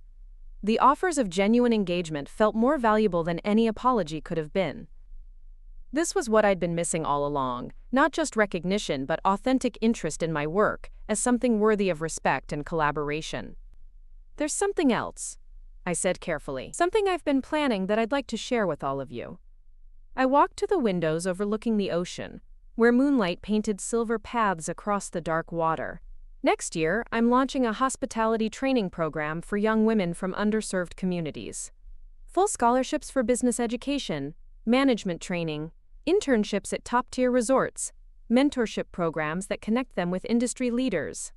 The offers of genuine engagement felt more valuable than any apology could have been. This was what I'd been missing all along, not just recognition but authentic interest in my work as something worthy of respect and collaboration. "There's something else," I said carefully, "something I've been planning that I'd like to share with all of you." I walked to the windows overlooking the ocean, where moonlight painted silver paths across the dark water. "Next year, I'm launching a hospitality training program for young women from underserved communities. Full scholarships for business education, management training, internships at top-tier resorts, mentorship programs that connect them with industry leaders."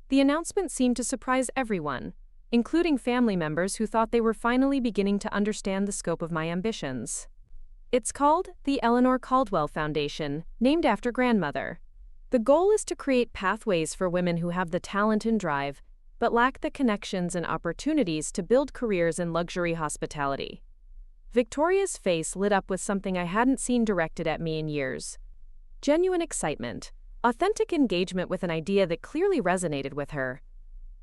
The announcement seemed to surprise everyone, including family members who thought they were finally beginning to understand the scope of my ambitions. It's called the Eleanor Caldwell Foundation, named after grandmother. The goal is to create pathways for women who have the talent and drive, but lack the connections and opportunities to build careers in luxury hospitality. Victoria's face lit up with something I hadn't seen directed at me in years. Genuine excitement, authentic engagement with an idea that clearly resonated with her.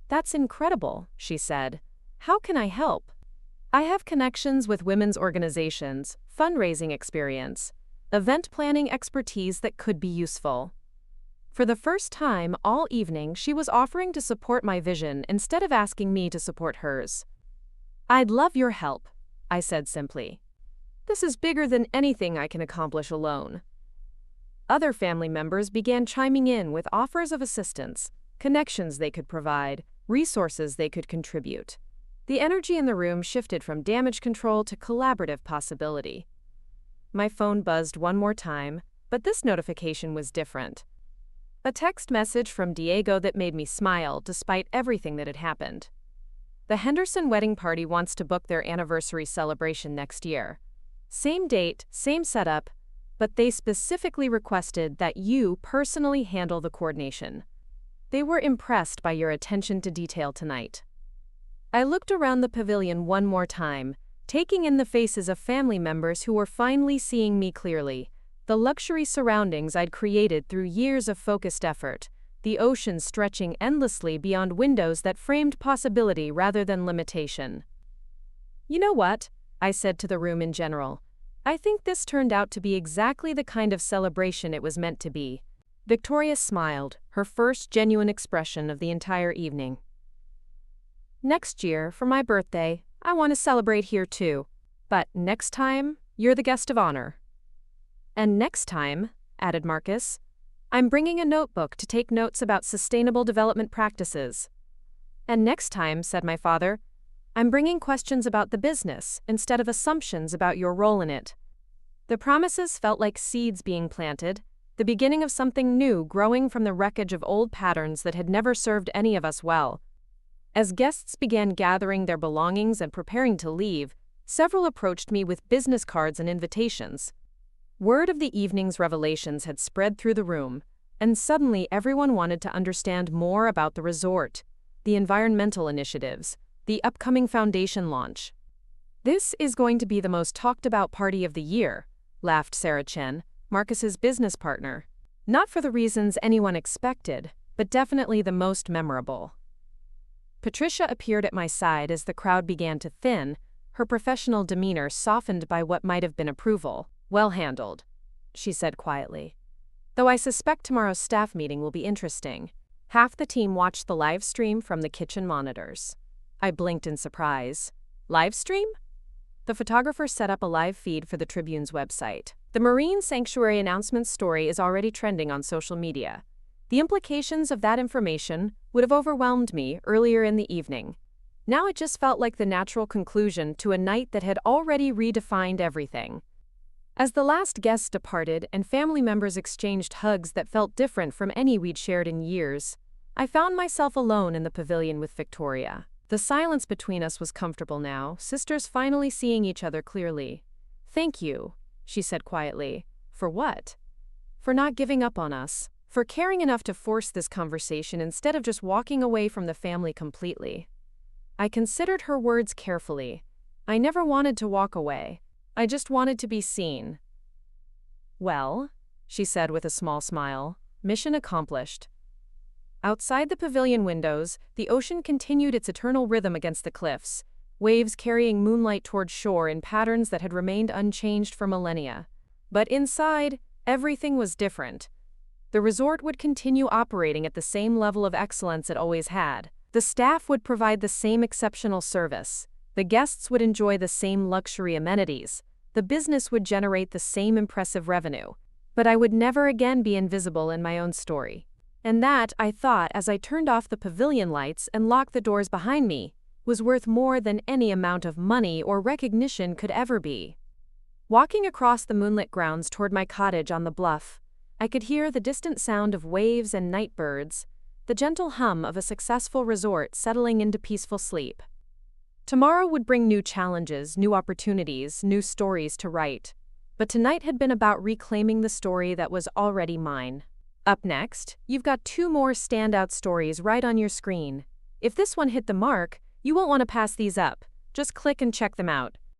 "That's incredible," she said. "How can I help?" "I have connections with women's organizations, fundraising experience, event planning expertise that could be useful." For the first time all evening, she was offering to support my vision instead of asking me to support hers. "I'd love your help," I said simply. "This is bigger than anything I can accomplish alone." Other family members began chiming in with offers of assistance, connections they could provide, resources they could contribute. The energy in the room shifted from damage control to collaborative possibility. My phone buzzed one more time, but this notification was different. A text message from Diego that made me smile despite everything that had happened. "The Henderson wedding party wants to book their anniversary celebration next year. Same date, same setup, but they specifically requested that you personally handle the coordination. They were impressed by your attention to detail tonight." I looked around the pavilion one more time, taking in the faces of family members who were finally seeing me clearly. The luxury surroundings I'd created through years of focused effort, the ocean stretching endlessly beyond windows that framed possibility rather than limitation. "You know what?" I said to the room in general. "I think this turned out to be exactly the kind of celebration it was meant to be." Victoria smiled, her first genuine expression of the entire evening. "Next year, for my birthday, I want to celebrate here too. But next time, you're the guest of honor." "And next time," added Marcus, "I'm bringing a notebook to take notes about sustainable development practices." "And next time," said my father, "I'm bringing questions about the business instead of assumptions about your role in it." The promises felt like seeds being planted, the beginning of something new growing from the wreckage of old patterns that had never served any of us well. As guests began gathering their belongings and preparing to leave, several approached me with business cards and invitations. Word of the evening's revelations had spread through the room, and suddenly everyone wanted to understand more about the resort, the environmental initiatives, the upcoming foundation launch. "This is going to be the most talked-about party of the year," laughed Sarah Chen, Marcus's business partner. "Not for the reasons anyone expected, but definitely the most memorable." Patricia appeared at my side as the crowd began to thin, her professional demeanor softened by what might have been approval. "Well handled," she said quietly. "Though I suspect tomorrow's staff meeting will be interesting." Half the team watched the live stream from the kitchen monitors. I blinked in surprise. "Live stream?" The photographer set up a live feed for the Tribune's website. The Marine Sanctuary announcement story is already trending on social media. The implications of that information would have overwhelmed me earlier in the evening. Now it just felt like the natural conclusion to a night that had already redefined everything. As the last guests departed and family members exchanged hugs that felt different from any we'd shared in years, I found myself alone in the pavilion with Victoria. The silence between us was comfortable now, sisters finally seeing each other clearly. "Thank you," she said quietly. "For what?" "For not giving up on us. For caring enough to force this conversation instead of just walking away from the family completely." I considered her words carefully. I never wanted to walk away. I just wanted to be seen. "Well," she said with a small smile, "mission accomplished." Outside the pavilion windows, the ocean continued its eternal rhythm against the cliffs, waves carrying moonlight toward shore in patterns that had remained unchanged for millennia. But inside, everything was different. The resort would continue operating at the same level of excellence it always had. The staff would provide the same exceptional service. The guests would enjoy the same luxury amenities. The business would generate the same impressive revenue. But I would never again be invisible in my own story. And that, I thought as I turned off the pavilion lights and locked the doors behind me, was worth more than any amount of money or recognition could ever be. Walking across the moonlit grounds toward my cottage on the bluff, I could hear the distant sound of waves and night birds, the gentle hum of a successful resort settling into peaceful sleep. Tomorrow would bring new challenges, new opportunities, new stories to write. But tonight had been about reclaiming the story that was already mine. Up next, you've got 2 more standout stories right on your screen. If this one hit the mark, you won't want to pass these up. Just click and check them out.